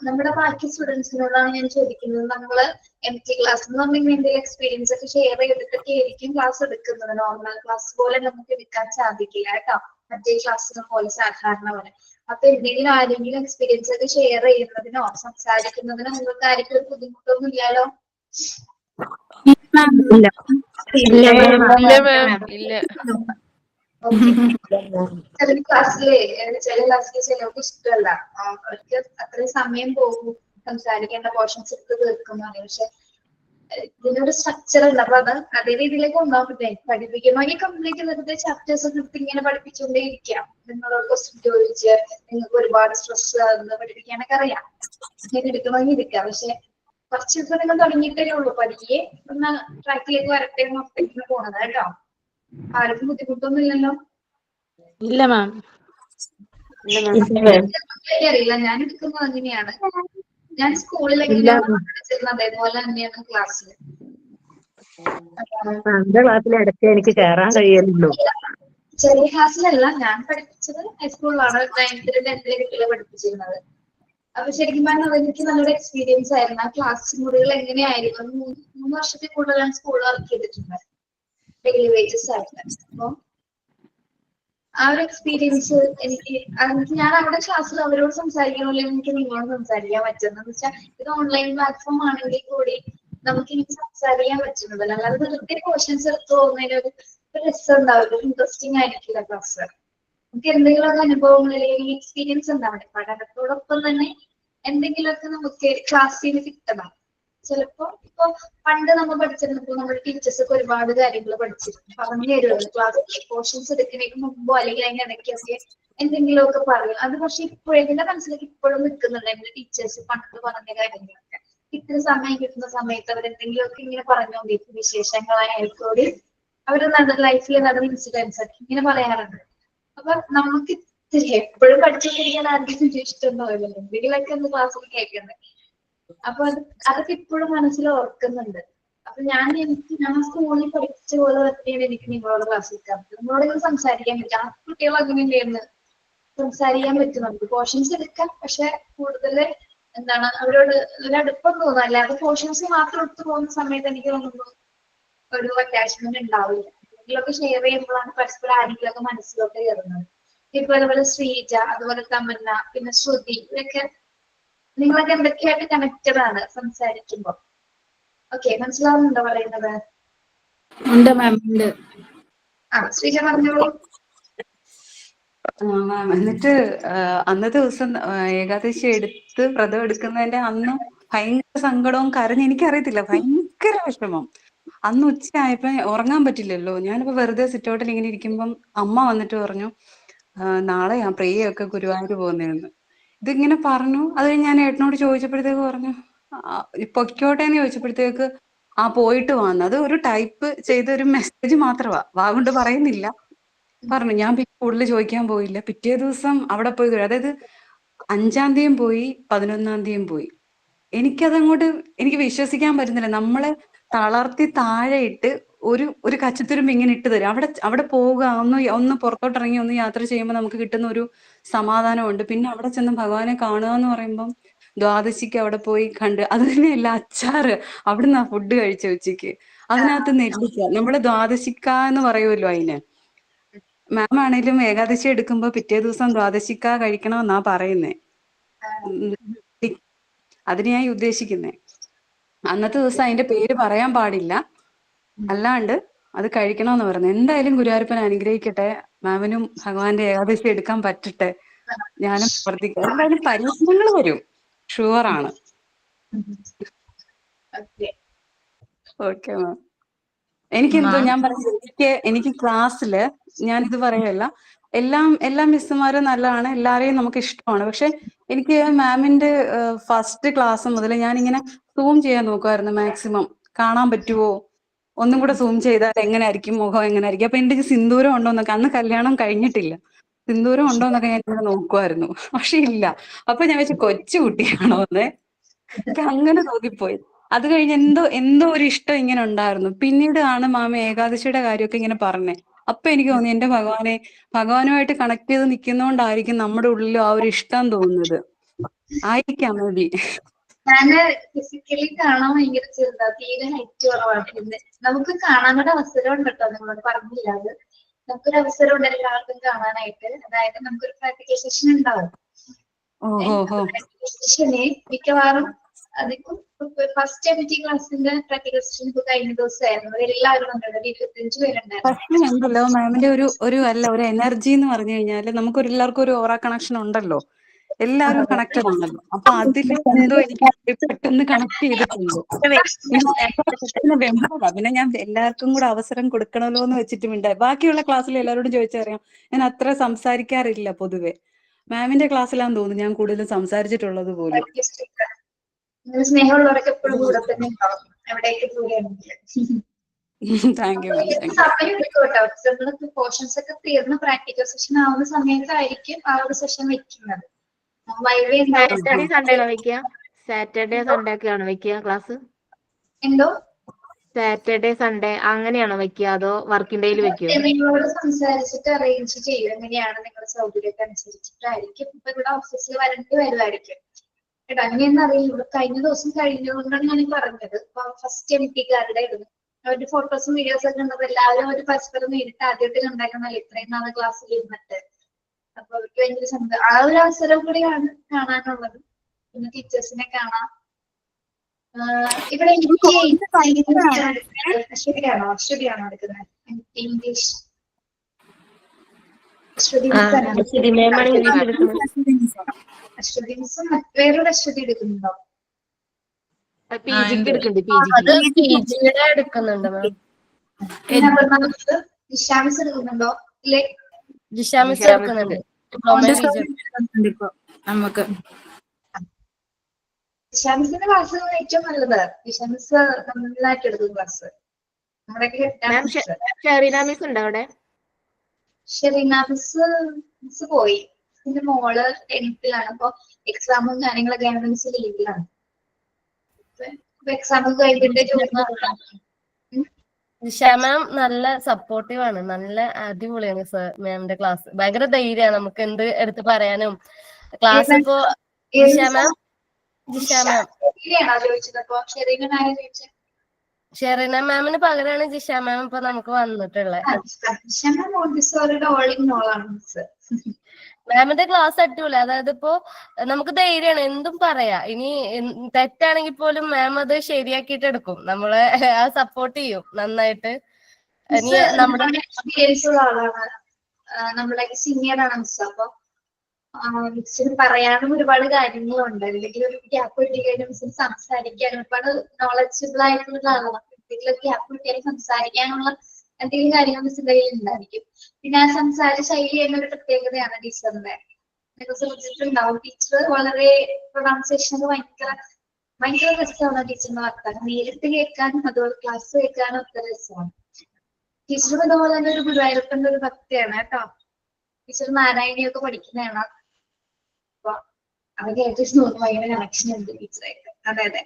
നമ്മുടെ ബാക്കി സ്റ്റുഡൻസിനോടാണ് ഞാൻ ചോദിക്കുന്നത്. നമ്മള് MT ക്ലാസ് എന്ന് പറഞ്ഞാൽ എന്തെങ്കിലും എക്സ്പീരിയൻസ് ഒക്കെ ഷെയർ ചെയ്തിട്ടൊക്കെ ആയിരിക്കും ക്ലാസ് എടുക്കുന്നത്. നോർമൽ ക്ലാസ് പോലെ നമുക്ക് എടുക്കാൻ സാധിക്കില്ല കേട്ടോ, മറ്റേ ക്ലാസ്സിനെ പോലെ സാധാരണ പോലെ. അപ്പൊ എന്തെങ്കിലും ആരെങ്കിലും എക്സ്പീരിയൻസ് ഒക്കെ ഷെയർ ചെയ്യുന്നതിനോ സംസാരിക്കുന്നതിനോ നിങ്ങൾക്ക് ആർക്കും ഒരു ബുദ്ധിമുട്ടൊന്നും ഇല്ലല്ലോ? ചില ക്ലാസ്സിലെ ചിലർക്ക് ഇഷ്ടമല്ല, അവർക്ക് അത്രയും സമയം പോകും സംസാരിക്കേണ്ട പോർഷൻസ് എടുത്ത് തീർക്കുന്ന. പക്ഷെ ഇതിനൊരു സ്ട്രക്ചർ ഉണ്ട്. അപ്പൊ അത് അതേ രീതിയിലേക്ക് കൊണ്ടുപോകാൻ പറ്റും. പഠിപ്പിക്കണമെങ്കിൽ കംപ്ലീറ്റ് വെറുതെ ചാപ്റ്റേഴ്സ് ഒക്കെ എടുത്ത് ഇങ്ങനെ പഠിപ്പിച്ചുകൊണ്ടേ ഇരിക്കാം. നിങ്ങളോട് ക്വസ്റ്റ്യൻ ചോദിച്ച് നിങ്ങൾക്ക് ഒരുപാട് സ്ട്രെസ് പഠിപ്പിക്കാനൊക്കെ അറിയാം. ഇങ്ങനെ എടുക്കണമെങ്കിൽ ഇരിക്കാം. പക്ഷെ കുറച്ച് ദിവസം നിങ്ങൾ തുടങ്ങിയിട്ടേ ഉള്ളൂ. പതിയെ ഒന്ന് ട്രാക്കിലേക്ക് വരട്ടെ എന്നൊക്കെ പോണത് കേട്ടോ. ആർക്കും ബുദ്ധിമുട്ടൊന്നും ഇല്ലല്ലോ? ഇല്ല മാം. അറിയില്ല, ഞാൻ എടുക്കുന്നത് അങ്ങനെയാണ്. ഞാൻ സ്കൂളിൽ എങ്ങനെയാണ് പഠിച്ചിരുന്നത് അതേപോലെ തന്നെയാണ് ക്ലാസ്സിൽ. എനിക്ക് കയറാൻ കഴിയുള്ളൂ. ചെറിയ ക്ലാസ്സിലല്ല ഞാൻ പഠിപ്പിച്ചത്, ഹൈസ്കൂളിലാണ്. 9th 10th കുട്ടികളെ പഠിപ്പിച്ചിരുന്നത്. അപ്പൊ ശരിക്കും പറഞ്ഞാൽ അതെനിക്ക് നല്ലൊരു എക്സ്പീരിയൻസ് ആയിരുന്നു. ആ ക്ലാസ് മുറികൾ എങ്ങനെയായിരുന്നു. 3 വർഷത്തിൽ കൂടുതൽ ഞാൻ സ്കൂളിൽ വർക്ക് ചെയ്തിട്ടുണ്ട്, ഡെയിലി വേജസ് ആയിട്ട്. അപ്പൊ ആ ഒരു എക്സ്പീരിയൻസ് എനിക്ക് ഞാൻ അവിടെ ക്ലാസ്സിൽ അവരോട് സംസാരിക്കണമല്ലോ എനിക്ക് നിങ്ങളോട് സംസാരിക്കാൻ പറ്റുന്നത് വെച്ചാൽ ഇത് ഓൺലൈൻ പ്ലാറ്റ്ഫോം ആണെങ്കിൽ കൂടി നമുക്ക് ഇനി സംസാരിക്കാൻ പറ്റുന്നതല്ല. അല്ലാതെ വെറുതെ ക്വസ്റ്റ്യൻസ് എടുത്ത് പോകുന്നതിന് ഒരു രസം ഉണ്ടാവില്ല, ഇൻട്രസ്റ്റിംഗ് ആയിരിക്കില്ല ക്ലാസ്. നമുക്ക് എന്തെങ്കിലുമൊക്കെ അനുഭവങ്ങൾ അല്ലെങ്കിൽ എക്സ്പീരിയൻസ് ഉണ്ടാവണം. പഠനത്തോടൊപ്പം തന്നെ എന്തെങ്കിലുമൊക്കെ നമുക്ക് ക്ലാസ്സിൽ നിന്ന് കിട്ടണം. ചിലപ്പോ ഇപ്പൊ പണ്ട് നമ്മൾ പഠിച്ചിരുന്നപ്പോ നമ്മുടെ ടീച്ചേഴ്സ് ഒക്കെ ഒരുപാട് കാര്യങ്ങൾ പഠിച്ചിരുന്നു, പറഞ്ഞു തരുമല്ലോ ക്ലാസ്സിൽ പോർഷൻസ് എടുക്കുന്നതിന് മുമ്പോ അല്ലെങ്കിൽ അതിന്റെ ഇടയ്ക്കൊക്കെ എന്തെങ്കിലുമൊക്കെ പറയും. അത് പക്ഷെ ഇപ്പോഴെന്റെ മനസ്സിലേക്ക് ഇപ്പോഴും നിൽക്കുന്നുണ്ട് എന്റെ ടീച്ചേഴ്സ് പണ്ട് പറഞ്ഞ കാര്യങ്ങളൊക്കെ. ഇത്ര സമയം കിട്ടുന്ന സമയത്ത് അവരെന്തെങ്കിലുമൊക്കെ ഇങ്ങനെ പറഞ്ഞുകൊണ്ടിരിക്കും, വിശേഷങ്ങളായാൽ കൂടി അവര് ലൈഫിൽ നടന്ന ഇൻസിഡൻസ് ഒക്കെ ഇങ്ങനെ പറയാറുണ്ട്. അപ്പൊ നമുക്ക് എപ്പോഴും പഠിച്ചുകൊണ്ടിരിക്കാൻ ആർക്കും ഇഷ്ടമുണ്ടാവില്ലല്ലോ, എന്തെങ്കിലുമൊക്കെ ഒന്ന് ക്ലാസ്സിൽ കേൾക്കണ്ടേ. അപ്പൊ അതൊക്കെ ഇപ്പോഴും മനസ്സിൽ ഓർക്കുന്നുണ്ട്. അപ്പൊ ഞാൻ സ്കൂളിൽ പഠിച്ച പോലെ തന്നെയാണ് എനിക്ക് നിങ്ങളോട് ക്ലാസ്സിൽ പറ്റും, നിങ്ങളോട് ഇങ്ങനെ സംസാരിക്കാൻ പറ്റും. ആ കുട്ടികൾ അങ്ങനെ ഉണ്ടായിരുന്നു, സംസാരിക്കാൻ പറ്റും, നമുക്ക് പോർഷൻസ് എടുക്കാം. പക്ഷെ കൂടുതൽ എന്താണ് അവരോട് ഒരു അടുപ്പം തോന്നും. അല്ലാതെ പോർഷൻസ് മാത്രം എടുത്തു പോകുന്ന സമയത്ത് എനിക്ക് തോന്നുന്നു ഒരു അറ്റാച്ച്മെന്റ് ഉണ്ടാവില്ല. എന്തെങ്കിലുമൊക്കെ ഷെയർ ചെയ്യുമ്പോഴാണ് പരസ്പരം ആരെങ്കിലുമൊക്കെ മനസ്സിലോട്ട് കയറുന്നത്. ഇപ്പൊ അതുപോലെ ശ്രീജ, അതുപോലെ തമന്ന, പിന്നെ ശ്രുതി, ഇതൊക്കെ നിങ്ങളൊക്കെ എന്തൊക്കെയായിട്ട് കണക്റ്റഡ് ആണ് സംസാരിക്കുമ്പോ. ഓക്കെ, മനസ്സിലാവുന്നുണ്ടോ പറയുന്നത്? ഉണ്ട് മാം, ഉണ്ട്. ശ്രീജ പറഞ്ഞോളൂ. മാം, എന്നിട്ട് അന്നത്തെ ദിവസം ഏകാദശി എടുത്ത് വ്രതം എടുക്കുന്നതിന്റെ അന്ന് ഭയങ്കര സങ്കടവും കരഞ്ഞ്, എനിക്കറിയത്തില്ല, ഭയങ്കര വിഷമം. അന്ന് ഉച്ചയായപ്പോ ഉറങ്ങാൻ പറ്റില്ലല്ലോ. ഞാനിപ്പോ വെറുതെ സിറ്റൗട്ടിൽ ഇങ്ങനെ ഇരിക്കുമ്പം അമ്മ വന്നിട്ട് പറഞ്ഞു, നാളെ ഞാൻ പ്രിയൊക്കെ ഗുരുവായൂർ പോകുന്നതെന്ന്. ഇതിങ്ങനെ പറഞ്ഞു. അത് കഴിഞ്ഞ് ഞാൻ ഏട്ടനോട് ചോദിച്ചപ്പോഴത്തേക്ക് പറഞ്ഞു, പൊയ്ക്കോട്ടെ എന്ന് ചോദിച്ചപ്പോഴത്തേക്ക് പോയിട്ട് വന്നു. അത് ഒരു ടൈപ്പ് ചെയ്ത ഒരു മെസ്സേജ് മാത്രമാ, വാഗൊണ്ട് പറയുന്നില്ല. പറഞ്ഞു. ഞാൻ പിന്നെ കൂടുതൽ ചോദിക്കാൻ പോയില്ല. പിറ്റേ ദിവസം അവിടെ പോയി, അതായത് 5-ാം തീയതിയും പോയി 11-ാം തീയതിയും പോയി. എനിക്ക് വിശ്വസിക്കാൻ പറ്റുന്നില്ല. നമ്മളെ തളർത്തി താഴെ ഇട്ട് ഒരു കച്ചത്തുരുമ്പ് ഇങ്ങനെ ഇട്ട് തരും. അവിടെ പോവുക, ഒന്ന് പുറത്തോട്ടിറങ്ങി ഒന്ന് യാത്ര ചെയ്യുമ്പോൾ നമുക്ക് കിട്ടുന്ന ഒരു സമാധാനമുണ്ട്. പിന്നെ അവിടെ ചെന്ന് ഭഗവാനെ കാണുക എന്ന് പറയുമ്പം ദ്വാദശിക്ക് അവിടെ പോയി കണ്ട്, അത് തന്നെയല്ല അച്ചാറ്, അവിടുന്ന് ഫുഡ് കഴിച്ച ഉച്ചയ്ക്ക്. അതിനകത്ത് നെല്ലിക്ക, നമ്മള് ദ്വാദശിക്ക എന്ന് പറയുമല്ലോ അതിന്. മാം ആണേലും ഏകാദശി എടുക്കുമ്പോ പിറ്റേ ദിവസം ദ്വാദശിക്ക കഴിക്കണമെന്നാ പറയുന്നേ. അതിന് ഞാൻ ഉദ്ദേശിക്കുന്നേ അന്നത്തെ ദിവസം അതിന്റെ പേര് പറയാൻ പാടില്ല, അല്ലാണ്ട് അത് കഴിക്കണമെന്ന് പറഞ്ഞു. എന്തായാലും ഗുരുവായൂരപ്പൻ അനുഗ്രഹിക്കട്ടെ, മാമിനും ഭഗവാന്റെ ഏകാദശി എടുക്കാൻ പറ്റട്ടെ. ഞാനും പ്രവർത്തിക്കാം. എന്തായാലും പരീക്ഷണങ്ങൾ വരും, ഷുവറാണ്. Okay ma'am. എനിക്കെന്തോ ഞാൻ പറഞ്ഞത്, എനിക്ക് ക്ലാസ്സില് ഞാൻ ഇത് പറയല്ല, എല്ലാ മിസ്സുമാരും നല്ലതാണ്, എല്ലാരെയും നമുക്ക് ഇഷ്ടമാണ്. പക്ഷെ എനിക്ക് മാമിന്റെ ഫസ്റ്റ് ക്ലാസ് മുതൽ ഞാനിങ്ങനെ സൂം ചെയ്യാൻ നോക്കുമായിരുന്നു, മാക്സിമം കാണാൻ പറ്റുമോ, ഒന്നും കൂടെ സൂം ചെയ്താൽ എങ്ങനെയായിരിക്കും, മുഖം എങ്ങനെയായിരിക്കും. അപ്പൊ എന്റെ സിന്ദൂരം ഉണ്ടോ എന്നൊക്കെ, അന്ന് കല്യാണം കഴിഞ്ഞിട്ടില്ല, സിന്ദൂരം ഉണ്ടോ എന്നൊക്കെ ഞാൻ ഇങ്ങനെ നോക്കുമായിരുന്നു. പക്ഷെ ഇല്ല. അപ്പൊ ഞാൻ വെച്ച് കൊച്ചു കുട്ടിയാണോ എന്ന്, എനിക്ക് അങ്ങനെ തോന്നിപ്പോയി. അത് കഴിഞ്ഞ് എന്തോ ഒരു ഇഷ്ടം ഇങ്ങനെ ഉണ്ടായിരുന്നു. പിന്നീട് ആണ് മാമ ഏകാദശിയുടെ കാര്യമൊക്കെ ഇങ്ങനെ പറഞ്ഞേ. അപ്പൊ എനിക്ക് തോന്നി, എന്റെ ഭഗവാനുമായിട്ട് കണക്ട് ചെയ്ത് നിൽക്കുന്നോണ്ടായിരിക്കും നമ്മുടെ ഉള്ളിൽ ആ ഒരു ഇഷ്ടം തോന്നുന്നത്. ആയിരിക്കാം മേ ബി. ഞാന് ഫിസിക്കലി കാണാൻ ഭയങ്കര ചെറുതാ, തീരെ ഹൈറ്റ് കുറവാണ്. പിന്നെ നമുക്ക് കാണാനൊരു അവസരം ഉണ്ട് കേട്ടോ, നിങ്ങളോട് പറഞ്ഞില്ല. അത് നമുക്കൊരു അവസരം ഉണ്ട് എല്ലാവർക്കും കാണാനായിട്ട്. അതായത് നമുക്കൊരു പ്രാക്ടിക്കൽ സെഷൻ ഉണ്ടാവും. പ്രാക്ടിക്കൽ സെഷന് മിക്കവാറും അതിപ്പം ഫസ്റ്റ് എമിറ്റി ക്ലാസ്സിന്റെ പ്രാക്ടിക്കൽ സെഷൻ ഇപ്പൊ കഴിഞ്ഞ ദിവസമായിരുന്നു. എല്ലാവരും ഉണ്ടായിരുന്നു, 25 പേരുണ്ടായിരുന്നു. പക്ഷേ ഉണ്ടല്ലോ മാമിന്റെ ഒരു എനർജി എന്ന് പറഞ്ഞു കഴിഞ്ഞാല്, നമുക്ക് എല്ലാവർക്കും ഒരു ഓറ കണക്ഷൻ ഉണ്ടല്ലോ, എല്ലാവരും കണക്റ്റഡ് ആണല്ലോ. അപ്പൊ അതിൽ എന്തോ എനിക്ക് പെട്ടെന്ന് കണക്ട് ചെയ്തിട്ടുണ്ട്. പിന്നെ ഞാൻ എല്ലാവർക്കും കൂടെ അവസരം കൊടുക്കണമല്ലോ എന്ന് വെച്ചിട്ടുമില്ല. ബാക്കിയുള്ള ക്ലാസ്സിൽ എല്ലാവരോടും ചോദിച്ചറിയാം, ഞാൻ അത്ര സംസാരിക്കാറില്ല പൊതുവെ. മാമിന്റെ ക്ലാസ്സിലാന്ന് തോന്നുന്നു ഞാൻ കൂടുതലും സംസാരിച്ചിട്ടുള്ളത് പോലും. സ്നേഹമുള്ളവരൊക്കെ എപ്പോഴും കൂടെ തന്നെ ഉണ്ടാവും, എവിടേക്ക് ദൂരെയാണെങ്കിലും. Thank you ma'am. സമയം എടുക്കും കേട്ടോ, നമ്മള് പോർഷൻസ് ഒക്കെ തീർന്ന് പ്രാക്ടിക്കൽ സെഷൻ ആവുന്ന സമയത്തായിരിക്കും ആ ഒരു സെഷൻ വെക്കുന്നത്. സാറ്റർഡേ സൺഡേ ആണോ വെക്കുക? സാറ്റർഡേ സൺഡേ ഒക്കെയാണോ വെക്കുക ക്ലാസ്? എന്തോ സാറ്റർഡേ സൺഡേ അങ്ങനെയാണോ വെക്കുക, അതോ വർക്കിംഗ് ഡേയിൽ വെക്കുമോ? നിങ്ങളോട് സംസാരിച്ചിട്ട് അറേഞ്ച് ചെയ്യും, എങ്ങനെയാണ് നിങ്ങളുടെ സൗകര്യമൊക്കെ അനുസരിച്ചിട്ടായിരിക്കും. ഇപ്പൊ ഇവിടെ ഓഫീസിൽ വരേണ്ടി വരുമായിരിക്കും കേട്ടോ. അങ്ങനെയൊന്നും അറിയില്ല. ഇവിടെ കഴിഞ്ഞ ദിവസം കഴിഞ്ഞുകൊണ്ടാണ് ഞാൻ പറഞ്ഞത്. ഫസ്റ്റ് എംപിക്കാരുടെ ആയിരുന്നു, അവരുടെ ഫോട്ടോസും വീഡിയോസും ഒക്കെ ഉണ്ടത് എല്ലാവരും ഒരു പരസ്പരം നേരിട്ട് ആദ്യമായിട്ട് കണ്ടാക്കണല്ലോ ഇത്രയും നാളെ ക്ലാസ്സിൽ ഇരുന്നിട്ട്. അപ്പൊ അവർക്ക് ഭയങ്കര സന്തോഷം. ആ ഒരു അവസരം കൂടിയാണ് കാണാനുള്ളത്. പിന്നെ ടീച്ചേഴ്സിനെ കാണാം. ഇവിടെ അശ്വതിയാണോ എടുക്കുന്നത്? ഇംഗ്ലീഷ് അശ്വതി മിസ്സും വേറൊരു അശ്വതി എടുക്കുന്നുണ്ടോ? PGക്ക് എടുക്കുന്നുണ്ട്. PGയുടെ എടുക്കുന്നുണ്ട് മാം. ജിഷാമിസ് എടുക്കുന്നുണ്ടോ? ഇല്ലേ, ജിഷാമിസ് എടുക്കുന്നുണ്ട്. നമുക്ക് ജിഷാമിസിന്റെ ക്ലാസ് ഏറ്റവും നല്ലത്. ജിഷാമിസ് നന്നായിട്ട് എടുക്കും ക്ലാസ്. ഷെറീന മിസ് ഉണ്ടോ അവിടെ? ഷെറീന മിസ് പോയി. എന്റെ മോള് 10th-ലാണ്. അപ്പൊ എക്സാമും കാര്യങ്ങളൊക്കെ മിസ് ലീവിലാണ്. എക്സാം കഴിഞ്ഞിട്ട് നിഷ മാം നല്ല സപ്പോർട്ടീവ് ആണ്, നല്ല അടിപൊളിയാണ് സർ. മാമിന്റെ ക്ലാസ് ഭയങ്കര ധൈര്യമാണ്, നമുക്ക് എന്ത് എടുത്ത് പറയാനും. ക്ലാസ് ഇപ്പോ ജിഷ മാം ചോദിച്ചതപ്പോ ഷെറീന മാമിന് പകരമാണ് ജിഷ മാം ഇപ്പൊ നമുക്ക് വന്നിട്ടുള്ളത്. മാമിന്റെ ക്ലാസ് അടിപൊളി. അതായത് ഇപ്പോ നമുക്ക് ധൈര്യമാണ്, എന്തും പറയാ. ഇനി തെറ്റാണെങ്കിൽ പോലും മാം അത് ശരിയാക്കിയിട്ട് എടുക്കും, നമ്മളെ ആ സപ്പോർട്ട് ചെയ്യും നന്നായിട്ട്. ഇനി നമ്മുടെ എക്സ്പീരിയൻസ് ഉള്ള ആളാണ്, നമ്മുടെ സീനിയർ ആണ് മിസ്. അപ്പൊ മിസ്സിന് പറയാനും ഒരുപാട് കാര്യങ്ങളുണ്ട്. എന്തെങ്കിലും ഒരു ഗ്യാപ്പ് കിട്ടിക്കഴിഞ്ഞാൽ മിസ്സിന് സംസാരിക്കാനും ഒരുപാട് നോളജബിൾ ആയിട്ടുള്ള ആളാണ്. എന്തെങ്കിലും ഗ്യാപ്പ് കിട്ടിയാൽ സംസാരിക്കാനുള്ള എന്തെങ്കിലും കാര്യങ്ങൾ മിസ്സിന്റെ കയ്യിൽ ഉണ്ടായിരിക്കും. പിന്നെ ആ സംസാര ശൈലി തന്നെ ഒരു പ്രത്യേകതയാണ് ടീച്ചറിന്റെ. നിങ്ങൾ ശ്രദ്ധിച്ചിട്ടുണ്ടാവും, ടീച്ചർ വളരെ പ്രൊണൗൺസിയേഷൻ ഭയങ്കര രസമാണ് ടീച്ചറിന്റെ വർത്താനം. നേരിട്ട് കേൾക്കാനും അതുപോലെ ക്ലാസ് കേൾക്കാനും ഒക്കെ രസമാണ്. ടീച്ചറും ഇതുപോലെ തന്നെ ഒരു ഗുരുവായൂരപ്പന്റെ ഒരു ഭക്തിയാണ് കേട്ടോ. ടീച്ചർ നാരായണിയൊക്കെ പഠിക്കുന്നതാണ്. അപ്പൊ അതൊക്കെ ഏറ്റവും ഭയങ്കര കണക്ഷൻ ഉണ്ട് ടീച്ചറായിട്ട്. അതെ.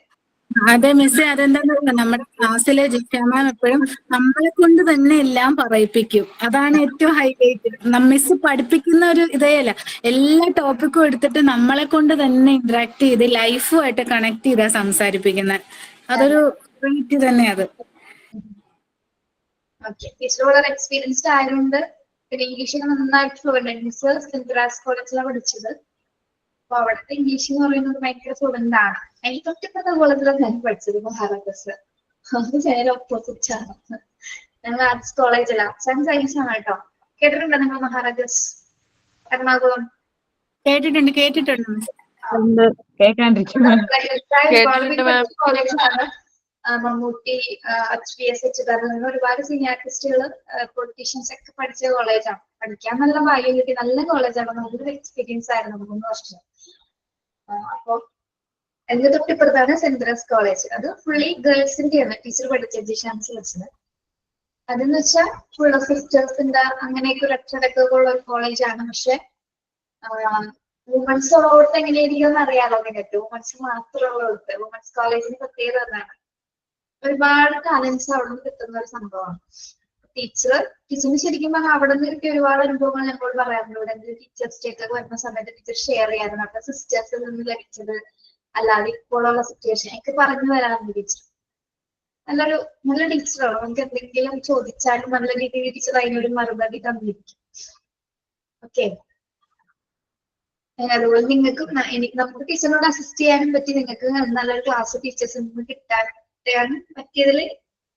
അതെ മിസ്സേ, അതെന്താന്ന് നമ്മുടെ ക്ലാസ്സിലെ ജിഷ മാം എപ്പോഴും നമ്മളെ കൊണ്ട് തന്നെ എല്ലാം പറയിപ്പിക്കും. അതാണ് ഏറ്റവും ഹൈലൈറ്റ്. മിസ് പഠിപ്പിക്കുന്ന ഒരു ഇതേ അല്ല, എല്ലാ ടോപ്പിക്കും എടുത്തിട്ട് നമ്മളെ കൊണ്ട് തന്നെ ഇന്ററാക്ട് ചെയ്ത് ലൈഫുമായിട്ട് കണക്ട് ചെയ്താ സംസാരിപ്പിക്കുന്നത്. അതൊരു റേറ്റ് തന്നെ അത്. ഓക്കെ, ടീച്ചർ വളരെ എക്സ്പീരിയൻസ്ഡ് ആയതുകൊണ്ട് പിന്നെ ഇംഗ്ലീഷിൽ നന്നായിട്ട് ഫ്ലുവന്റ്. മിസ് സെന്റ് തെരേസ കോളേജിലാണ് പഠിച്ചത്. അപ്പൊ അവിടുത്തെ ഇംഗ്ലീഷ് എന്ന് പറയുന്നത് ഭയങ്കര ഫ്ലുവന്റ് ആണ്. എനിക്ക് തൊട്ടിപ്പുറത്തെ കോളേജിലാണ് ഞാൻ പഠിച്ചത്, മഹാരാജാസ്. അത് നേരെ ഓപ്പോസിറ്റ് ആണ്. ഞങ്ങൾ ആർട്സ് കോളേജിലാണ്, ആർട്സ് ആൻഡ് സയൻസ് ആണ് കേട്ടോ. കേട്ടിട്ടുണ്ടോ നിങ്ങൾ മഹാരാജാസ് എറണാകുളം? കേട്ടിട്ടുണ്ട്. കോളേജാണ്. മമ്മൂട്ടി, HPS അച്യുതാനന്ദൻ, ഒരുപാട് സീനിയർ ആർട്ടിസ്റ്റുകൾ, പൊളിറ്റീഷ്യൻസ് ഒക്കെ പഠിച്ച കോളേജാണ്. പഠിക്കാൻ നല്ല ഭാഗ്യം കിട്ടി. നല്ല കോളേജാണ്, നല്ലൊരു എക്സ്പീരിയൻസ് ആയിരുന്നു 3 വർഷം. അപ്പൊ എന്റെ തൊട്ടിപ്പുറത്താണ് സെന്റ് തെരേസ കോളേജ്. അത് ഫുള്ളി ഗേൾസിന്റെയാണ് ടീച്ചർ പഠിച്ചത്, ജിഷാൻസ് പഠിച്ചത്. അതെന്ന് വെച്ചാൽ ഫുൾ സിസ്റ്റേഴ്സിന്റെ അങ്ങനെയൊക്കെ ഒരു അച്ചടക്കമുള്ള ഒരു കോളേജാണ്. പക്ഷെ വുമൻസ് ഉള്ളവർക്ക് എങ്ങനെയായിരിക്കും എന്ന് അറിയാലോ നിങ്ങൾക്ക്. വുമൻസ് മാത്രമുള്ളവർക്ക് വുമൻസ് കോളേജിന് പ്രത്യേകത എന്നാണ്. ഒരുപാട് ടാലൻസ് അവിടെ നിന്ന് കിട്ടുന്ന ഒരു സംഭവമാണ്. ടീച്ചറിന് ശരിക്കും പറഞ്ഞാൽ അവിടെ നിന്ന് കിട്ടിയ ഒരുപാട് അനുഭവങ്ങൾ ഞങ്ങളോട് പറയാറുണ്ട്. ഇവിടെ ടീച്ചർ സ്റ്റേറ്റ് ഒക്കെ വരുന്ന സമയത്ത് ടീച്ചർ ഷെയർ ചെയ്യാറുണ്ട്. അവിടെ സിസ്റ്റേഴ്സിൽ നിന്ന് ലഭിച്ചത്, അല്ലാതെ ഇപ്പോഴുള്ള സിറ്റുവേഷൻ ഒക്കെ പറഞ്ഞു തരാറുണ്ട് ടീച്ചർ. നല്ല ടീച്ചറാണ്. നമുക്ക് എന്തെങ്കിലും ചോദിച്ചാലും നല്ല രീതിയിൽ ടീച്ചർ അതിനൊരു മറുപടി തന്നിരിക്കും. ഓക്കെ, അതുപോലെ നിങ്ങൾക്ക് നമുക്ക് ടീച്ചറിനോട് അസിസ്റ്റ് ചെയ്യാനും പറ്റി. നിങ്ങൾക്ക് നല്ലൊരു ക്ലാസ് ടീച്ചേഴ്സിൽ നിന്ന് കിട്ടാൻ പറ്റിയതിൽ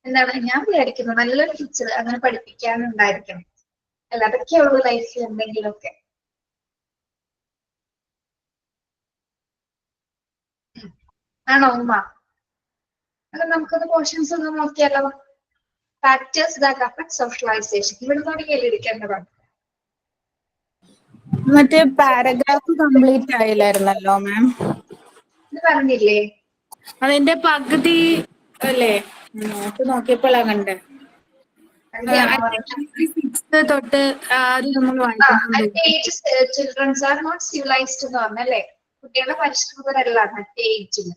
എന്താണ് ഞാൻ വിചാരിക്കുന്നത്, നല്ലൊരു ടീച്ചർ അങ്ങനെ പഠിപ്പിക്കാനുണ്ടായിരിക്കണം. അല്ല, അതൊക്കെയുള്ളൂ ലൈഫിൽ എന്തെങ്കിലുമൊക്കെ. ആണോ ഉമ്മ? അല്ല, നമുക്കൊന്ന് പോർഷൻസ് ഒന്ന് നോക്കിയാലോ. Factors that affect socialization. ഇവിടെ തുടങ്ങിയല്ലേ ഇരിക്കേണ്ടതാണ്. മറ്റേ പാരഗ്രാഫ് കംപ്ലീറ്റ് ആയില്ലായിരുന്നല്ലോ മാം? ഇത് പറഞ്ഞില്ലേ? അതിന്റെ പകുതി അല്ലേ? നോക്കിയപ്പോഴാ കണ്ടേ. 6 തൊട്ട് നമ്മൾ വായിക്കുന്നുണ്ട്. ചിൽഡ്രൻസ് ആർ നോട്ട് സിവിലൈസ്ഡ് എന്ന് പറഞ്ഞല്ലേ, കുട്ടികളെ പരിഷ്കൃതരല്ല മറ്റേ ഏജിന്.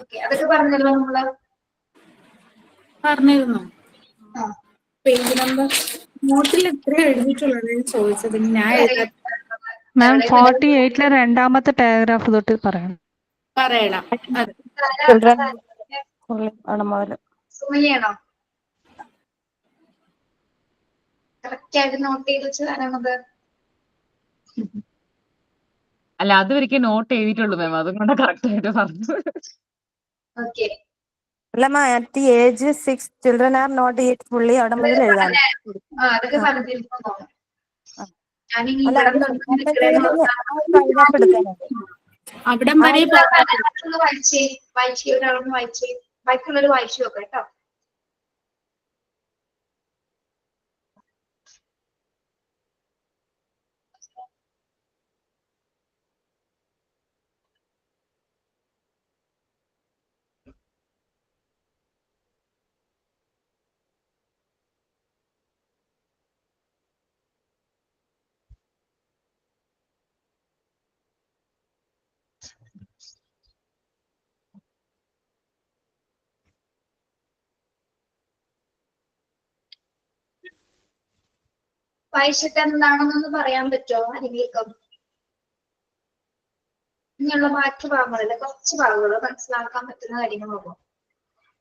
ഓക്കെ, അതൊക്കെ പറഞ്ഞല്ലോ നമ്മള്. പറഞ്ഞിരുന്നു. പേജ് നമ്പർ നോട്ടിൽ എത്ര എഴുതിയിട്ടുള്ളത് ചോദിച്ചത് ഞാൻ മാം 48-ലെ 2ാമത്തെ പാരഗ്രാഫ് തൊട്ട് പറയണം. സുമയാണോ? കറക്റ്റ് ആയിട്ട് നോട്ട് ചെയ്ത് വെച്ച് തരണത്. അല്ല അത് ഒരിക്കൽ നോട്ട് ചെയ്തിട്ടുള്ളൂ മാം, അതുകൊണ്ട് കറക്റ്റ് ആയിട്ട് പറഞ്ഞു. ഓക്കെ. അല്ല at the age 6 children are not yet fully അവിടെ മുതൽ എഴുതാം. അതൊക്കെ പറഞ്ഞിരുന്നു. ഞാനിനി അല്ല ഇവിടെ പാരഗ്രാഫ് എടുക്കാനുണ്ട്. അവിടം വരെ വായിച്ചേ ഒരാളൊന്ന് വായിച്ചേ, ബാക്കിയുള്ളവർ വായിച്ചു നോക്കാം കേട്ടോ. വായിച്ചിട്ട് എന്താണെന്നൊന്ന് പറയാൻ പറ്റുമോ ആരെങ്കിലും? ഇങ്ങനെയുള്ള ബാക്കി ഭാഗങ്ങളില് കുറച്ച് ഭാഗങ്ങൾ മനസ്സിലാക്കാൻ പറ്റുന്ന കാര്യങ്ങളാകും.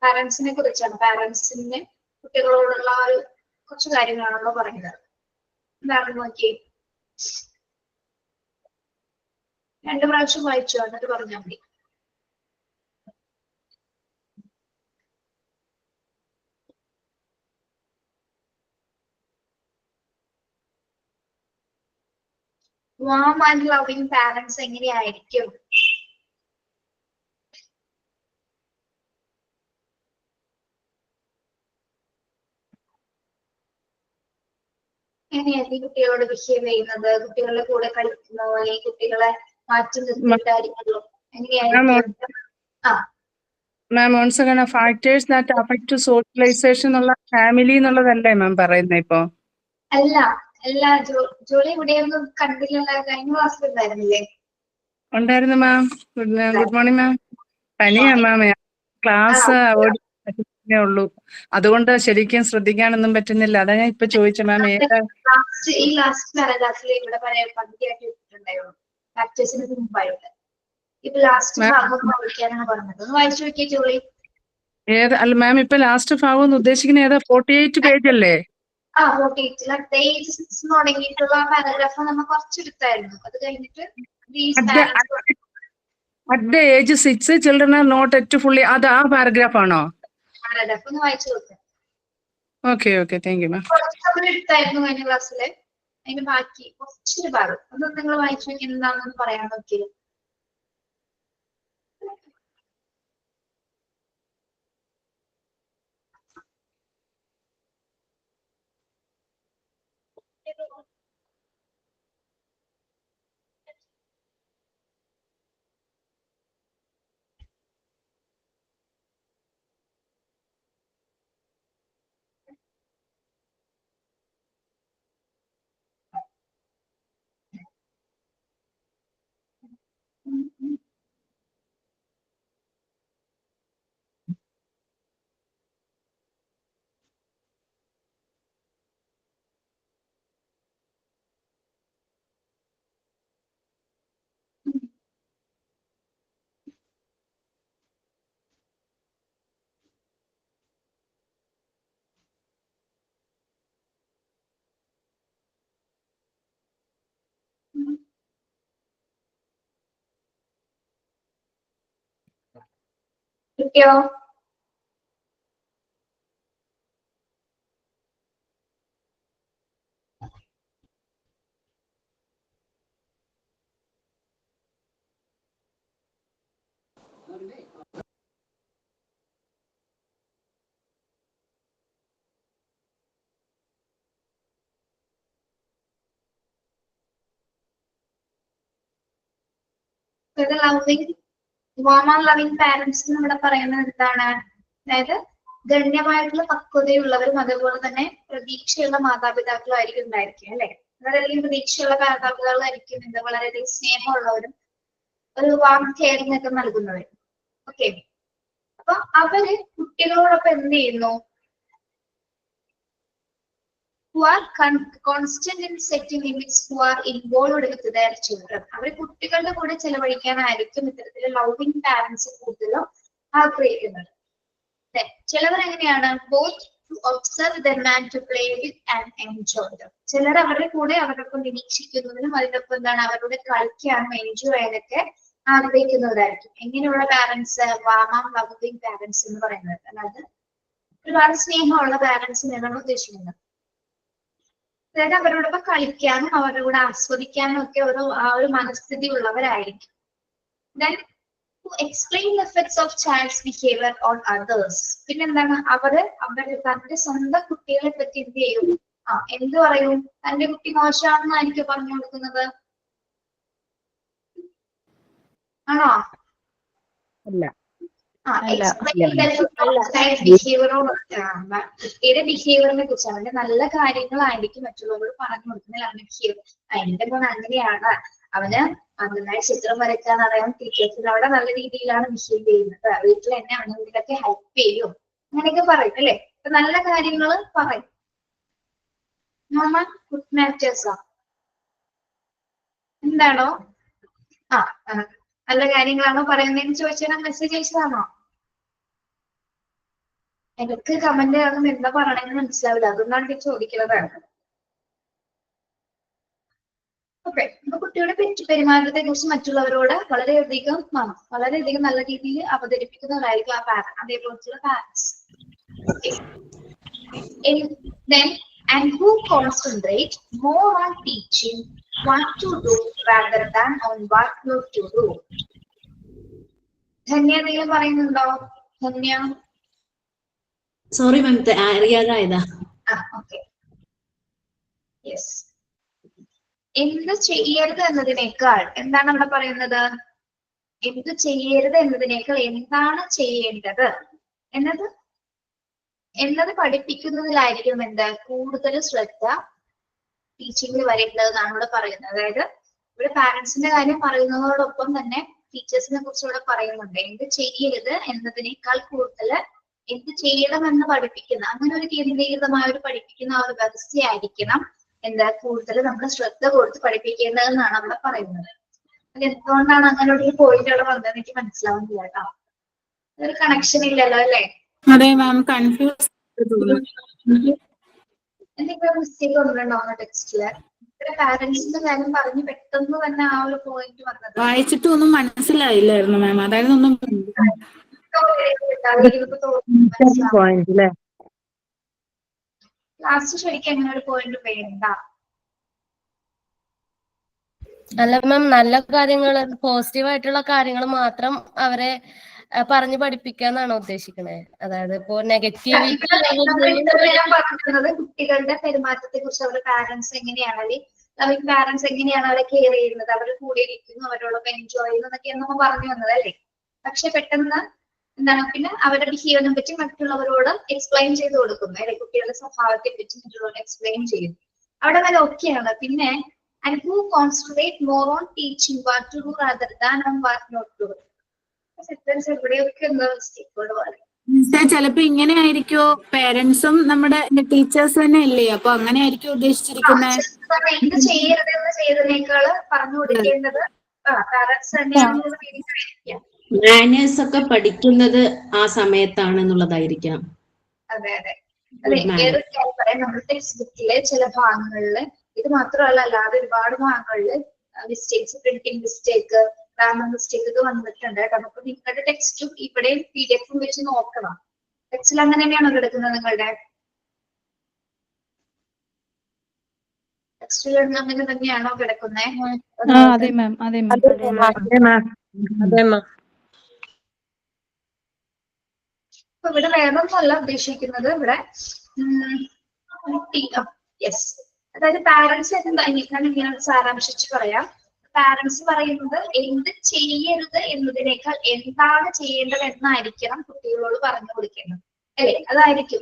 പാരന്റ്സിനെ കുറിച്ചാണ്, പാരന്റ്സിന്റെ കുട്ടികളോടുള്ള ആ ഒരു കുറച്ച് കാര്യങ്ങളാണല്ലോ പറയുന്നത്. എന്താണെന്ന് നോക്കിയേ, 2 പ്രാവശ്യം വായിച്ചു എന്നിട്ട് പറഞ്ഞാൽ മതി. വാം ആൻഡ് ലവിങ് പാരന്റ്സ് എങ്ങനെയായിരിക്കും? എങ്ങനെയായിരിക്കും കുട്ടികളോട് ബിഹേവ് ചെയ്യുന്നത്? കുട്ടികളുടെ കൂടെ കളിക്കുന്നോ അല്ലെങ്കിൽ കുട്ടികളെ മാറ്റി നിർത്തിയിട്ടായിരിക്കുമല്ലോ? എങ്ങനെയായിരിക്കും? മാം ഓൺസ് അങ്ങനെ ഫാക്ടേഴ്സ് ദാറ്റ് അഫക്ട് സോഷ്യലൈസേഷൻ എന്നുള്ള ഫാമിലി എന്നുള്ളതല്ലേ മാം പറയുന്നത് ഇപ്പൊ? അല്ല അല്ല, ജോലി ഇവിടെയൊന്നും കണ്ടില്ലല്ലോ, കഴിഞ്ഞ ക്ലാസ്സിൽ ഉണ്ടായിരുന്നില്ലേ? ഉണ്ടായിരുന്നു മാം. Good morning ma'am. പനിയാ മാം, ക്ലാസ് അവോയ്ഡ് ഉള്ളൂ, അതുകൊണ്ട് ശരിക്കും ശ്രദ്ധിക്കാനൊന്നും പറ്റുന്നില്ല. അതാ ഞാൻ ഇപ്പൊ ചോദിച്ച മാം. ഈ ലാസ്റ്റ് പാരഗ്രാഫിൽ ഇവിടെ പകുതിയാക്കി ഇട്ടിട്ടുണ്ടായിരുന്നു ഫാക്ടേഴ്സിന് മുമ്പായിട്ട്. ഇപ്പൊ ലാസ്റ്റ് ഭാഗം വായിക്കാനാണ് പറഞ്ഞത്. ഒന്ന് വായിച്ചു നോക്കിയ ജോലി. അല്ല മാം, ഇപ്പൊ ലാസ്റ്റ് ഭാഗം എന്ന് ഉദ്ദേശിക്കുന്ന ഏതാ? 48 പേജ് അല്ലേ? 48 തുടങ്ങിയിട്ടുള്ള പാരഗ്രാഫ് നമ്മൾ കുറച്ചെടുത്തായിരുന്നു. അത് കഴിഞ്ഞിട്ട് at the age 6 children are not yet fully, അത് ആ പാരഗ്രാഫ് ആണോ? പാരഗ്രാഫ് ഒന്ന് വായിച്ചു നോക്കാം. Okay thank you ma'am. നമ്മൾ എടുത്തായിരുന്നു കഴിഞ്ഞ ക്ലാസ്സില്, അതിന് ബാക്കി കുറച്ചൊരു ഭാഗം അതൊന്നും നിങ്ങൾ വായിച്ചു നോക്കി എന്താണെന്ന് പറയാൻ നോക്കിയത്. കിട്ടിയോ? വാം ആൻഡ് ലവിങ് പാരന്റ്സ് ഇവിടെ പറയുന്നത് എന്താണ്? അതായത് ഗണ്യമായിട്ടുള്ള പക്വതയുള്ളവരും അതുപോലെ തന്നെ പ്രതീക്ഷയുള്ള മാതാപിതാക്കളും ആയിരിക്കും ഉണ്ടായിരിക്കും അല്ലെ? വളരെയധികം പ്രതീക്ഷയുള്ള മാതാപിതാക്കളായിരിക്കും എന്താ വളരെയധികം സ്നേഹമുള്ളവരും ഒരു വാം കെയറിംഗ് ഒക്കെ നൽകുന്നവരും. ഓക്കെ, അപ്പൊ അവര് കുട്ടികളോടൊപ്പം എന്ത് ചെയ്യുന്നു? who are constant in setting limits, who are involved with their children. അവര് കുട്ടികളുടെ കൂടെ ചെലവഴിക്കാനായിരിക്കും ഇത്തരത്തില് ലവിങ് പാരന്റ്സ് കൂടുതലും ആഗ്രഹിക്കുന്നത്. ചിലവർ എങ്ങനെയാണ്? Both to observe them and to play with and enjoy them. ചിലർ അവരുടെ കൂടെ അവരോടൊപ്പം നിരീക്ഷിക്കുന്നതിനും അതിനൊപ്പം എന്താണ് അവരുടെ കളിക്കാനും എൻജോയ് ചെയ്യാനൊക്കെ ആഗ്രഹിക്കുന്നവരായിരിക്കും. എങ്ങനെയുള്ള പാരന്റ്സ്? വാം ലവിംഗ് പാരന്റ്സ് എന്ന് പറയുന്നത്, അതായത് ഒരുപാട് സ്നേഹമുള്ള പാരന്റ്സിനെയാണ് ഉദ്ദേശിക്കുന്നത്. അതായത് അവരോടൊപ്പം കളിക്കാനും അവരുടെ കൂടെ ആസ്വദിക്കാനും ഒക്കെ ആ ഒരു മനസ്ഥിതി ഉള്ളവരായിരിക്കും. Then to explain the effects of child's behavior on others. പിന്നെന്താണ് അവര് തന്റെ സ്വന്തം കുട്ടികളെ പറ്റി എന്ത് ചെയ്യും? എന്ത് പറയും? തന്റെ കുട്ടി മോശമാണെന്നായിരിക്കും പറഞ്ഞു കൊടുക്കുന്നത്, ആണോ? കുട്ടിയുടെ ബിഹേവിയറിനെ കുറിച്ച് അവന്റെ നല്ല കാര്യങ്ങളായിരിക്കും മറ്റുള്ളവരോട് പറഞ്ഞു കൊടുക്കുന്നത്. അവന്റെ ബിഹേവിയർ അതിന്റെ മോൻ അങ്ങനെയാണ്, അവന് നന്നായി ചിത്രം വരയ്ക്കാൻ അറിയാം, ടീച്ചേഴ്സിനോടെ നല്ല രീതിയിലാണ് ബിഹേവ് ചെയ്യുന്നത്, വീട്ടിൽ എന്നെ അവനെന്തെങ്കിലൊക്കെ ഹെൽപ്പ് ചെയ്യും, അങ്ങനെയൊക്കെ പറയും അല്ലെ? അപ്പൊ നല്ല കാര്യങ്ങൾ പറയും. ഗുഡ് മാറ്റേഴ്സാ എന്താണോ? നല്ല കാര്യങ്ങളാണോ പറയുന്നതെന്ന് ചോദിച്ചാൽ മെസ്സേജ് അയച്ചതാണോ? എനിക്ക് കമന്റ് കാണും എന്താ പറയണെന്ന് മനസ്സിലാവില്ല, അതുകൊണ്ടാണ് ഞാൻ ചോദിക്കുന്നതാണ്. ഓക്കെ, അപ്പൊ കുട്ടിയുടെ പെരുമാറ്റത്തെ കുറിച്ച് മറ്റുള്ളവരോട് വളരെയധികം നല്ല രീതിയിൽ അവതരിപ്പിക്കുന്നവരായിരിക്കും ആ പാരന്റ്, അതേപോലത്തുള്ള parents. And who concentrate more on teaching what to do rather than on what not to do. Dhanya എന്തെങ്കിലും പറയുന്നുണ്ടോ? ധന്യ? സോറി മാം, അറിയാതായതാ. Okay, yes. എന്ത് ചെയ്യരുത് എന്നതിനേക്കാൾ എന്താണ് അവിടെ പറയുന്നത്? എന്ത് ചെയ്യരുത് എന്നതിനേക്കാൾ എന്താണ് ചെയ്യേണ്ടത് എന്നത് പഠിപ്പിക്കുന്നതിലായിരിക്കും എന്ത് കൂടുതൽ ശ്രദ്ധ ടീച്ചിങ്ങിൽ വരേണ്ടതെന്നാണ് ഇവിടെ പറയുന്നത്. അതായത് ഇവിടെ പാരന്റ്സിന്റെ കാര്യം പറയുന്നതോടൊപ്പം തന്നെ ടീച്ചേഴ്സിനെ കുറിച്ച് ഇവിടെ പറയുന്നുണ്ട്. എന്ത് ചെയ്യരുത് എന്നതിനേക്കാൾ കൂടുതൽ എന്ത് ചെയ്യണമെന്ന് പഠിപ്പിക്കുന്ന, അങ്ങനെ ഒരു കേന്ദ്രീകൃതമായ ഒരു പഠിപ്പിക്കുന്ന ആ ഒരു വ്യവസ്ഥയായിരിക്കണം കൂടുതൽ നമ്മൾ ശ്രദ്ധ കൊടുത്ത് പഠിപ്പിക്കേണ്ടതെന്നാണ് അവിടെ പറയുന്നത്. അത് എന്തുകൊണ്ടാണ് അങ്ങനെ ഒരു പോയിന്റ് അവിടെ വന്നതെന്ന് എനിക്ക് മനസ്സിലാവുന്നില്ല കേട്ടോ. അതൊരു കണക്ഷൻ ഇല്ലല്ലോ അല്ലെ? അതെ മാം, കൺഫ്യൂസ്. എന്തെങ്കിലും മിസ്റ്റേക്ക് വന്നിട്ടുണ്ടോ ടെക്സ്റ്റില്? ഇവിടെ പാരന്റ്സിന്റെ കാര്യം പറഞ്ഞ് പെട്ടെന്ന് തന്നെ ആ ഒരു പോയിന്റ് വന്നത് വായിച്ചിട്ടൊന്നും മനസ്സിലായില്ലായിരുന്നു മാം, അതായത് ഒന്നും ലാസ്റ്റ് ശരിക്കും അങ്ങനെ ഒരു പോയിന്റ് വേണ്ട. അല്ല മാം, നല്ല കാര്യങ്ങൾ പോസിറ്റീവായിട്ടുള്ള കാര്യങ്ങൾ മാത്രം അവരെ പറഞ്ഞു പഠിപ്പിക്കാന്നാണോ ഉദ്ദേശിക്കണേ? അതായത് ഇപ്പോ നെഗറ്റിവിറ്റി കുട്ടികളുടെ പെരുമാറ്റത്തെ കുറിച്ച് അവരുടെ പാരന്റ്സ് എങ്ങനെയാണ്, അല്ലെങ്കിൽ പാരന്റ്സ് എങ്ങനെയാണ് അവരെ കെയർ ചെയ്യുന്നത്, അവരുടെ കൂടെ ഇരിക്കുന്നു, അവരോടൊപ്പം എൻജോയ് ചെയ്യുന്നു എന്നൊക്കെയാണ് നമ്മൾ പറഞ്ഞു വന്നത് അല്ലേ? പക്ഷെ പെട്ടെന്ന് എന്താണ് പിന്നെ അവരുടെ ബിഹേവിയറിനെ പറ്റി മറ്റുള്ളവരോട് എക്സ്പ്ലെയിൻ ചെയ്ത് കൊടുക്കുന്നു അല്ലെ? കുട്ടികളുടെ സ്വഭാവത്തെ പറ്റി മറ്റുള്ളവരോട് എക്സ്പ്ലെയിൻ ചെയ്യും. അവിടെ വരെ ഓക്കെയാണ്. പിന്നെ and who concentrate more on teaching what to do rather than on what not to do. എവിടെയൊക്കെ എന്താ മിസ്റ്റേക്കുകൾ പറയും. ചിലപ്പോ ഇങ്ങനെ ആയിരിക്കോ, പേരന്റ്സും നമ്മുടെ ടീച്ചേഴ്സ് തന്നെ അല്ലേ, അപ്പൊ അങ്ങനെ ആയിരിക്കും ഉദ്ദേശിച്ചിരിക്കുന്നത്. എന്ത് ചെയ്യരുതെന്ന് ചെയ്തതിനേക്കാള് പറഞ്ഞു കൊടുക്കേണ്ടത് പാരന്റ്സ് തന്നെയാണെന്നുള്ള രീതിയിലായിരിക്കാം. മാനേഴ്സ് ഒക്കെ പഠിക്കുന്നത് ആ സമയത്താണെന്നുള്ളതായിരിക്കാം. അതെ അതെ അതെ. ഏതൊരു കാര്യം പറയാം, നമ്മുടെ ടെക്സ്റ്റ് ബുക്കിലെ ചില ഭാഗങ്ങളില് ഇത് മാത്രമല്ല അല്ലാതെ ഒരുപാട് ഭാഗങ്ങളില് mistakes, printing mistake, grammar mistake ഒക്കെ വന്നിട്ടുണ്ട് കേട്ടോ. അപ്പൊ നിങ്ങളുടെ ടെക്സ്റ്റും ഇവിടെയും PDF വെച്ച് നോക്കണം. ടെക്സ്റ്റിൽ അങ്ങനെ തന്നെയാണോ കിടക്കുന്നത്? നിങ്ങളുടെ ടെക്സ്റ്റിൽ അങ്ങനെ തന്നെയാണോ കിടക്കുന്നത്? അപ്പൊ ഇവിടെ വേറൊന്നല്ല ഉദ്ദേശിക്കുന്നത്. ഇവിടെ യെസ്, അതായത് പാരന്റ്സ് ഇങ്ങനെ സാരാംശിച്ച് പറയാം. പാരന്റ്സ് പറയുന്നത് എന്ത് ചെയ്യരുത് എന്നതിനേക്കാൾ എന്താണ് ചെയ്യേണ്ടത് എന്നായിരിക്കണം കുട്ടികളോട് പറഞ്ഞു കൊടുക്കേണ്ടത് അല്ലെ? അതായിരിക്കും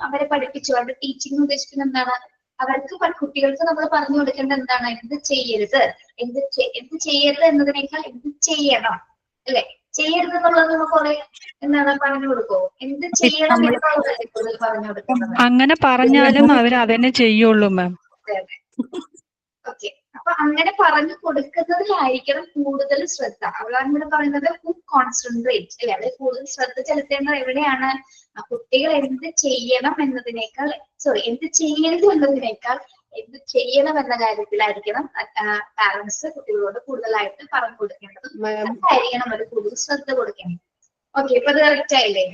അവരെ പഠിപ്പിച്ചു. അവരുടെ ടീച്ചിങ് ഉദ്ദേശിക്കുന്നത് എന്താണ്? അവർക്ക് കുട്ടികൾക്ക് നമ്മൾ പറഞ്ഞു കൊടുക്കേണ്ടത് എന്താണ്? എന്ത് ചെയ്യരുത്, എന്ത് ചെയ്യരുത് എന്നതിനേക്കാൾ എന്ത് ചെയ്യണം അല്ലെ? ചെയ്യരുത് എന്നുള്ളത് നമ്മൾ കുറെ എന്താണ് പറഞ്ഞു കൊടുക്കോ? എന്ത് ചെയ്യണം എന്നുള്ളതല്ലേ കൂടുതൽ പറഞ്ഞു കൊടുക്കുന്നത്. അങ്ങനെ പറഞ്ഞാലും അവർ അതന്നെ ചെയ്യുള്ളൂ മാം. ഓക്കെ, അപ്പൊ അങ്ങനെ പറഞ്ഞു കൊടുക്കുന്നതിലായിരിക്കണം കൂടുതൽ ശ്രദ്ധ. അവളാണ് ഇവിടെ പറയുന്നത് ഹു കോൺസെൻട്രേറ്റ് അല്ലെ, അവിടെ കൂടുതൽ ശ്രദ്ധ ചെലുത്തേണ്ടത് എവിടെയാണ്? കുട്ടികൾ എന്ത് ചെയ്യണം എന്നതിനേക്കാൾ എന്ത് ചെയ്യരുത് എന്നതിനേക്കാൾ എന്ത് ചെയ്യണം എന്ന കാര്യത്തിലായിരിക്കണം പാരന്റ്സ് കുട്ടികളോട് കൂടുതലായിട്ട് പറഞ്ഞു കൊടുക്കേണ്ടത്. അതായിരിക്കണം അവർ കൂടുതൽ ശ്രദ്ധ കൊടുക്കേണ്ടത്. ഓക്കെ, ഇപ്പൊ അത് കറക്റ്റ് ആയില്ലേ?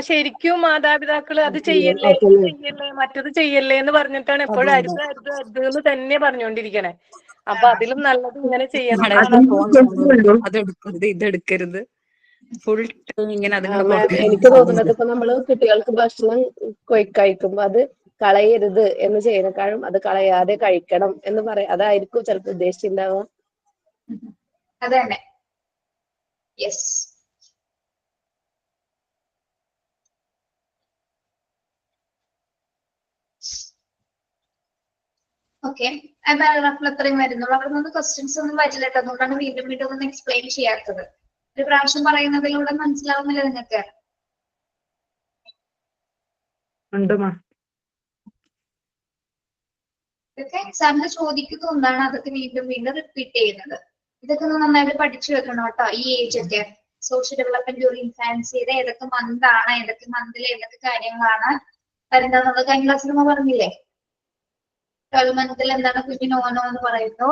ശരിക്കും മാതാപിതാക്കള് അത് ചെയ്യല്ലേ ഇത് ചെയ്യല്ലേ മറ്റത് ചെയ്യല്ലേ എന്ന് പറഞ്ഞിട്ടാണ് എപ്പോഴും അരുത് അരുത് അരുത് എന്ന് തന്നെ പറഞ്ഞുകൊണ്ടിരിക്കണേ. അപ്പൊ അതിലും നല്ലത് ഇങ്ങനെ ചെയ്യണം. അതെടുക്കരുത്, ഇതെടുക്കരുത്, ഫുൾ ടൈം ഇങ്ങനെ എനിക്ക് തോന്നുന്നത് ഇപ്പൊ നമ്മള് കുട്ടികൾക്ക് ഭക്ഷണം കഴിക്കുമ്പോ അത് കളയരുത് എന്ന് ചെയ്യുന്നേക്കാളും അത് കളയാതെ കഴിക്കണം എന്ന് പറയാം, അതായിരിക്കും ചിലപ്പോൾ ഉദ്ദേശിച്ചിട്ടുണ്ടാവുക. അതെ, യെസ്. ഓക്കെ, പാരഗ്രാഫിൽ അത്രയും വരുന്നുള്ളൂ. അവിടെ നിന്ന് ക്വസ്റ്റ്യൻസ് ഒന്നും വരില്ല കേട്ടോ, അതുകൊണ്ടാണ് വീണ്ടും വീണ്ടും ഒന്നും എക്സ്പ്ലെയിൻ ചെയ്യാത്തത്. ഒരു പ്രാവശ്യം പറയുന്നതിലൂടെ മനസ്സിലാവുന്നില്ല നിങ്ങൾക്ക്? ഇതൊക്കെ എക്സാമിന് ചോദിക്കുന്ന ഒന്നാണ്, അതൊക്കെ വീണ്ടും വീണ്ടും റിപ്പീറ്റ് ചെയ്യുന്നത്. ഇതൊക്കെ ഒന്ന് നന്നായിട്ട് പഠിച്ചു വെക്കണം കേട്ടോ. ഈ ഏജ് ഒക്കെ സോഷ്യൽ ഡെവലപ്മെന്റ് ഒരു ഇൻഫാൻസിയുടെ ഏതൊക്കെ മന്താണ്, ഏതൊക്കെ മന്തിൽ ഏതൊക്കെ കാര്യങ്ങളാണ് വരുന്നതെന്നുള്ളത് കഴിഞ്ഞ ക്ലാസ്സിൽ നമ്മൾ പറഞ്ഞില്ലേ? 12 മന്തിൽ എന്താണ് കുഞ്ഞു നോനോ എന്ന് പറയുന്നു.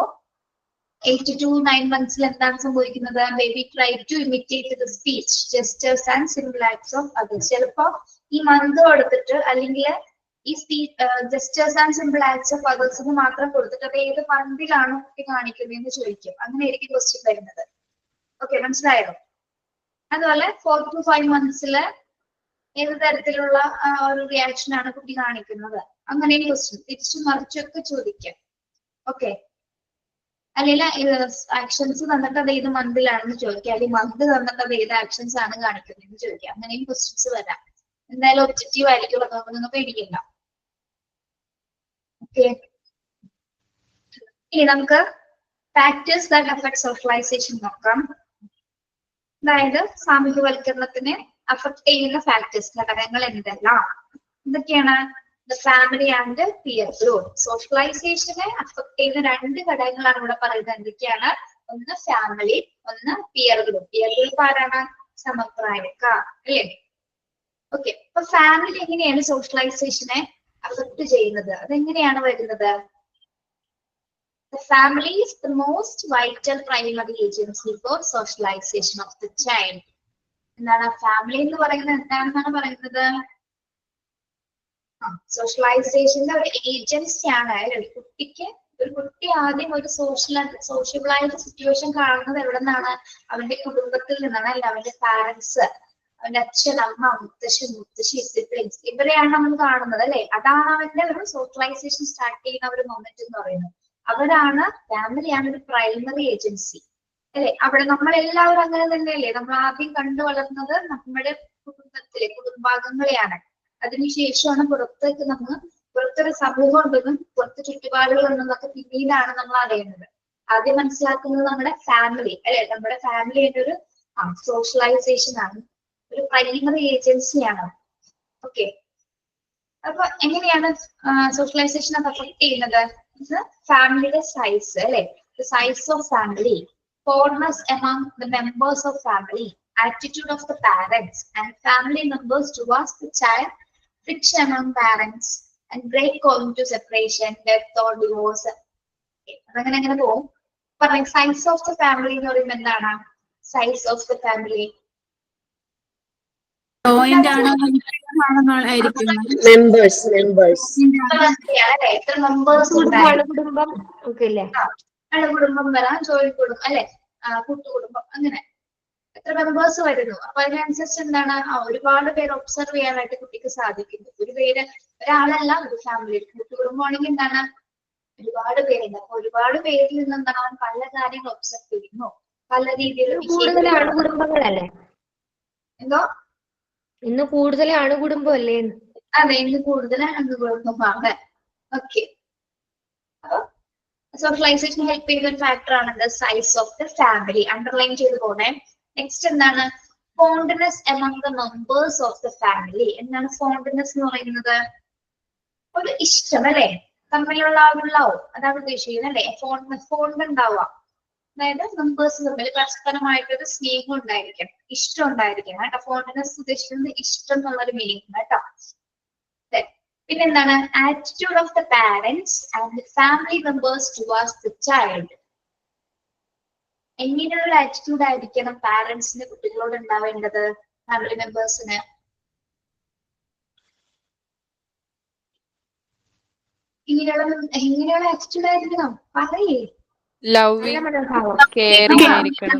8 to 9 months എന്താണ് സംഭവിക്കുന്നത്? Baby try to imitate the speech, gestures and simple acts of others. ചിലപ്പോ ഈ മന്ത് കൊടുത്തിട്ട് അല്ലെങ്കിൽ ഈ gestures and simple acts of അതേഴ്സിന് മാത്രം കൊടുത്തിട്ട് അത് ഏത് മന്തിലാണ് കുട്ടി കാണിക്കുന്നതെന്ന് ചോദിക്കും. അങ്ങനെ ആയിരിക്കും ക്വസ്റ്റ്യൻ വരുന്നത്. ഓക്കെ, മനസ്സിലായോ? അതുപോലെ 4 to 5 months ഏത് തരത്തിലുള്ള ഒരു റിയാക്ഷൻ ആണ് കുട്ടി കാണിക്കുന്നത്, അങ്ങനെയും ക്വസ്റ്റ്യൻ തിരിച്ചു മറിച്ചൊക്കെ ചോദിക്കാം. ഓക്കെ, അല്ലെങ്കിൽ ആക്ഷൻസ് തന്നിട്ട് അത് ഏത് മന്തിലാണെന്ന് ചോദിക്കാം, അല്ലെങ്കിൽ മന്ത് തന്നിട്ട് അത് ഏത് ആക്ഷൻസ് ആണ് കാണിക്കുന്നതെന്ന് ചോദിക്കാം. അങ്ങനെയും ക്വസ്റ്റ്യൻസ് വരാം. എന്തായാലും ഒബ്ജക്റ്റീവ് ആയിരിക്കും, അതുകൊണ്ട് നിങ്ങൾ പേടിക്കില്ല. ഓക്കെ, ഇനി നമുക്ക് ഫാക്ടേഴ്സ് ദാറ്റ് അഫക്ട് സോഷ്യലൈസേഷൻ നോക്കാം. അതായത് സാമൂഹ്യവൽക്കരണത്തിനെ അഫക്ട് ചെയ്യുന്ന ഫാക്ടേഴ്സ്, ഘടകങ്ങൾ എന്തെല്ലാം? ഇതൊക്കെയാണ് the family and peer group. സോഷ്യലൈസേഷനെ അഫക്ട് ചെയ്യുന്ന 2 ഘടകങ്ങളാണ് ഇവിടെ പറയുന്നത്. എന്തൊക്കെയാണ്? ഒന്ന് ഫാമിലി, ഒന്ന് പിയർ ഗ്രൂപ്പ്. പിയർ ഗ്രൂപ്പ് ആരാണ്? സമപ്രായക്കാർ അല്ലേ? ഓക്കെ, അപ്പൊ ഫാമിലി എങ്ങനെയാണ് സോഷ്യലൈസേഷനെ അഫക്ട് ചെയ്യുന്നത്? അതെങ്ങനെയാണ് വരുന്നത്? The family is the most vital primary agency for socialization of the child. എന്താണ് ഫാമിലി എന്ന് പറയുന്നത്? എന്താണെന്നാണ് പറയുന്നത്? സോഷ്യലൈസേഷന്റെ ഒരു ഏജൻസിയാണ്. ഒരു കുട്ടി ആദ്യം ഒരു സോഷ്യബിളായിട്ട് സിറ്റുവേഷൻ കാണുന്നത് എവിടെ നിന്നാണ്? അവന്റെ കുടുംബത്തിൽ നിന്നാണ്, അല്ല അവന്റെ പാരന്റ്സ്, അവന്റെ അച്ഛൻ, അമ്മ, മുത്തശ്ശി, സിബ്ലിങ്സ്, ഇവരെയാണ് നമ്മൾ കാണുന്നത് അല്ലെ? അതാണ് അവന്റെ ഒരു സോഷ്യലൈസേഷൻ സ്റ്റാർട്ട് ചെയ്യുന്ന ഒരു മൊമെന്റ് എന്ന് പറയുന്നത്. അവരാണ്, ഫാമിലിയാണ് ഒരു പ്രൈമറി ഏജൻസി അല്ലെ? അവിടെ നമ്മളെല്ലാവരും അങ്ങനെ തന്നെയല്ലേ? നമ്മൾ ആദ്യം കണ്ടു വളർന്നത് നമ്മുടെ കുടുംബാംഗങ്ങളെയാണ്. അതിനുശേഷമാണ് പുറത്തൊരു സമൂഹം ഉണ്ടെന്നും പുറത്ത് ചുറ്റുപാടുകൾ ഉണ്ടെന്നൊക്കെ പിന്നീടാണ് നമ്മൾ അറിയുന്നത്. ആദ്യം മനസ്സിലാക്കുന്നത് നമ്മുടെ ഫാമിലി അല്ലെ? നമ്മുടെ ഫാമിലി എന്റെ ഒരു സോഷ്യലൈസേഷൻ ആണ്, ഒരു പ്രൈമറി ഏജൻസിയാണ്. ഓക്കെ, അപ്പൊ എങ്ങനെയാണ് സോഷ്യലൈസേഷൻ അഫക്ട് ചെയ്യുന്നത്? ഫാമിലിയുടെ സൈസ് അല്ലെ? Size of family, fondness among the members of family, attitude of the parents and family members towards the child, friction among parents and break going to separation, death or divorce. അതങ്ങനെ അങ്ങനെ പോകും. പറഞ്ഞ size of the family എന്ന് പറയുമ്പോൾ എന്താണ്? Size of the family കുടുംബം ഒക്കെ ഇല്ലേ? അണുകുടുംബം വരാം, ജോയിന്റ് കുടുംബം അല്ലെ, കൂട്ടുകുടുംബം, അങ്ങനെ എത്ര മെമ്പേഴ്സ് വരുന്നു. അപ്പൊ അതിനനുസരിച്ച് എന്താണ്? ഒരുപാട് പേര് ഒബ്സർവ് ചെയ്യാനായിട്ട് കുട്ടിക്ക് സാധിക്കുന്നു. ഒരാളല്ല, ഒരു ഫാമിലി. കൂട്ടുകുടുംബമാണെങ്കിൽ എന്താണ്? ഒരുപാട് പേരുണ്ട്. അപ്പൊ ഒരുപാട് പേരിൽ നിന്ന് എന്താണ്? പല കാര്യങ്ങൾ ഒബ്സർവ് ചെയ്യുന്നു, പല രീതിയിലും. കൂടുതൽ അണുകുടുംബങ്ങളല്ലേ? എന്തോ? ഇന്ന് കൂടുതൽ അണുകുടുംബം അല്ലേ? അതെ, ഇന്ന് കൂടുതൽ അണുകുടുംബമാണ്. ഓക്കെ, അപ്പൊ സോഷ്യലൈസേഷൻ ഹെൽപ്പ് ചെയ്യുന്ന ഒരു ഫാക്ടർ ആണ് size of the family. Underline ചെയ്ത് പോണേ. നെക്സ്റ്റ് എന്താണ്? Fondness among the members of the family. എന്താണ് ഫോണ്ട്നെസ് എന്ന് പറയുന്നത്? ഒരു ഇഷ്ടം അല്ലെ? തമ്മിലുള്ള ആ ഒരു ലവ്, അതാണ് ഉദ്ദേശിക്കുന്നത് അല്ലെ? ഫോണിൽ ഉണ്ടാവുക, അതായത് മെമ്പേഴ്സ് തമ്മിൽ പരസ്പരമായിട്ടൊരു സ്നേഹം ഉണ്ടായിരിക്കണം, ഇഷ്ടം ഉണ്ടായിരിക്കണം കേട്ടോ. ഫോണിനെസ് ഉദ്ദേശിക്കുന്നത് ഇഷ്ടം എന്നുള്ളൊരു മീനിങ് കേട്ടോ. പിന്നെന്താണ്? Attitude of the parents and family members towards the child. എങ്ങനെയുള്ള ആറ്റിറ്റ്യൂഡ് ആയിരിക്കണം പാരന്റ്സിന് കുട്ടികളോട് ഉണ്ടാവേണ്ടത്, ഫാമിലി മെമ്പേഴ്സിന്? എങ്ങനെയുള്ള ആറ്റിറ്റ്യൂഡ് ആയിരിക്കണം? പറയേ. ലവിങ്, കെയറിങ് ആയിരിക്കണം.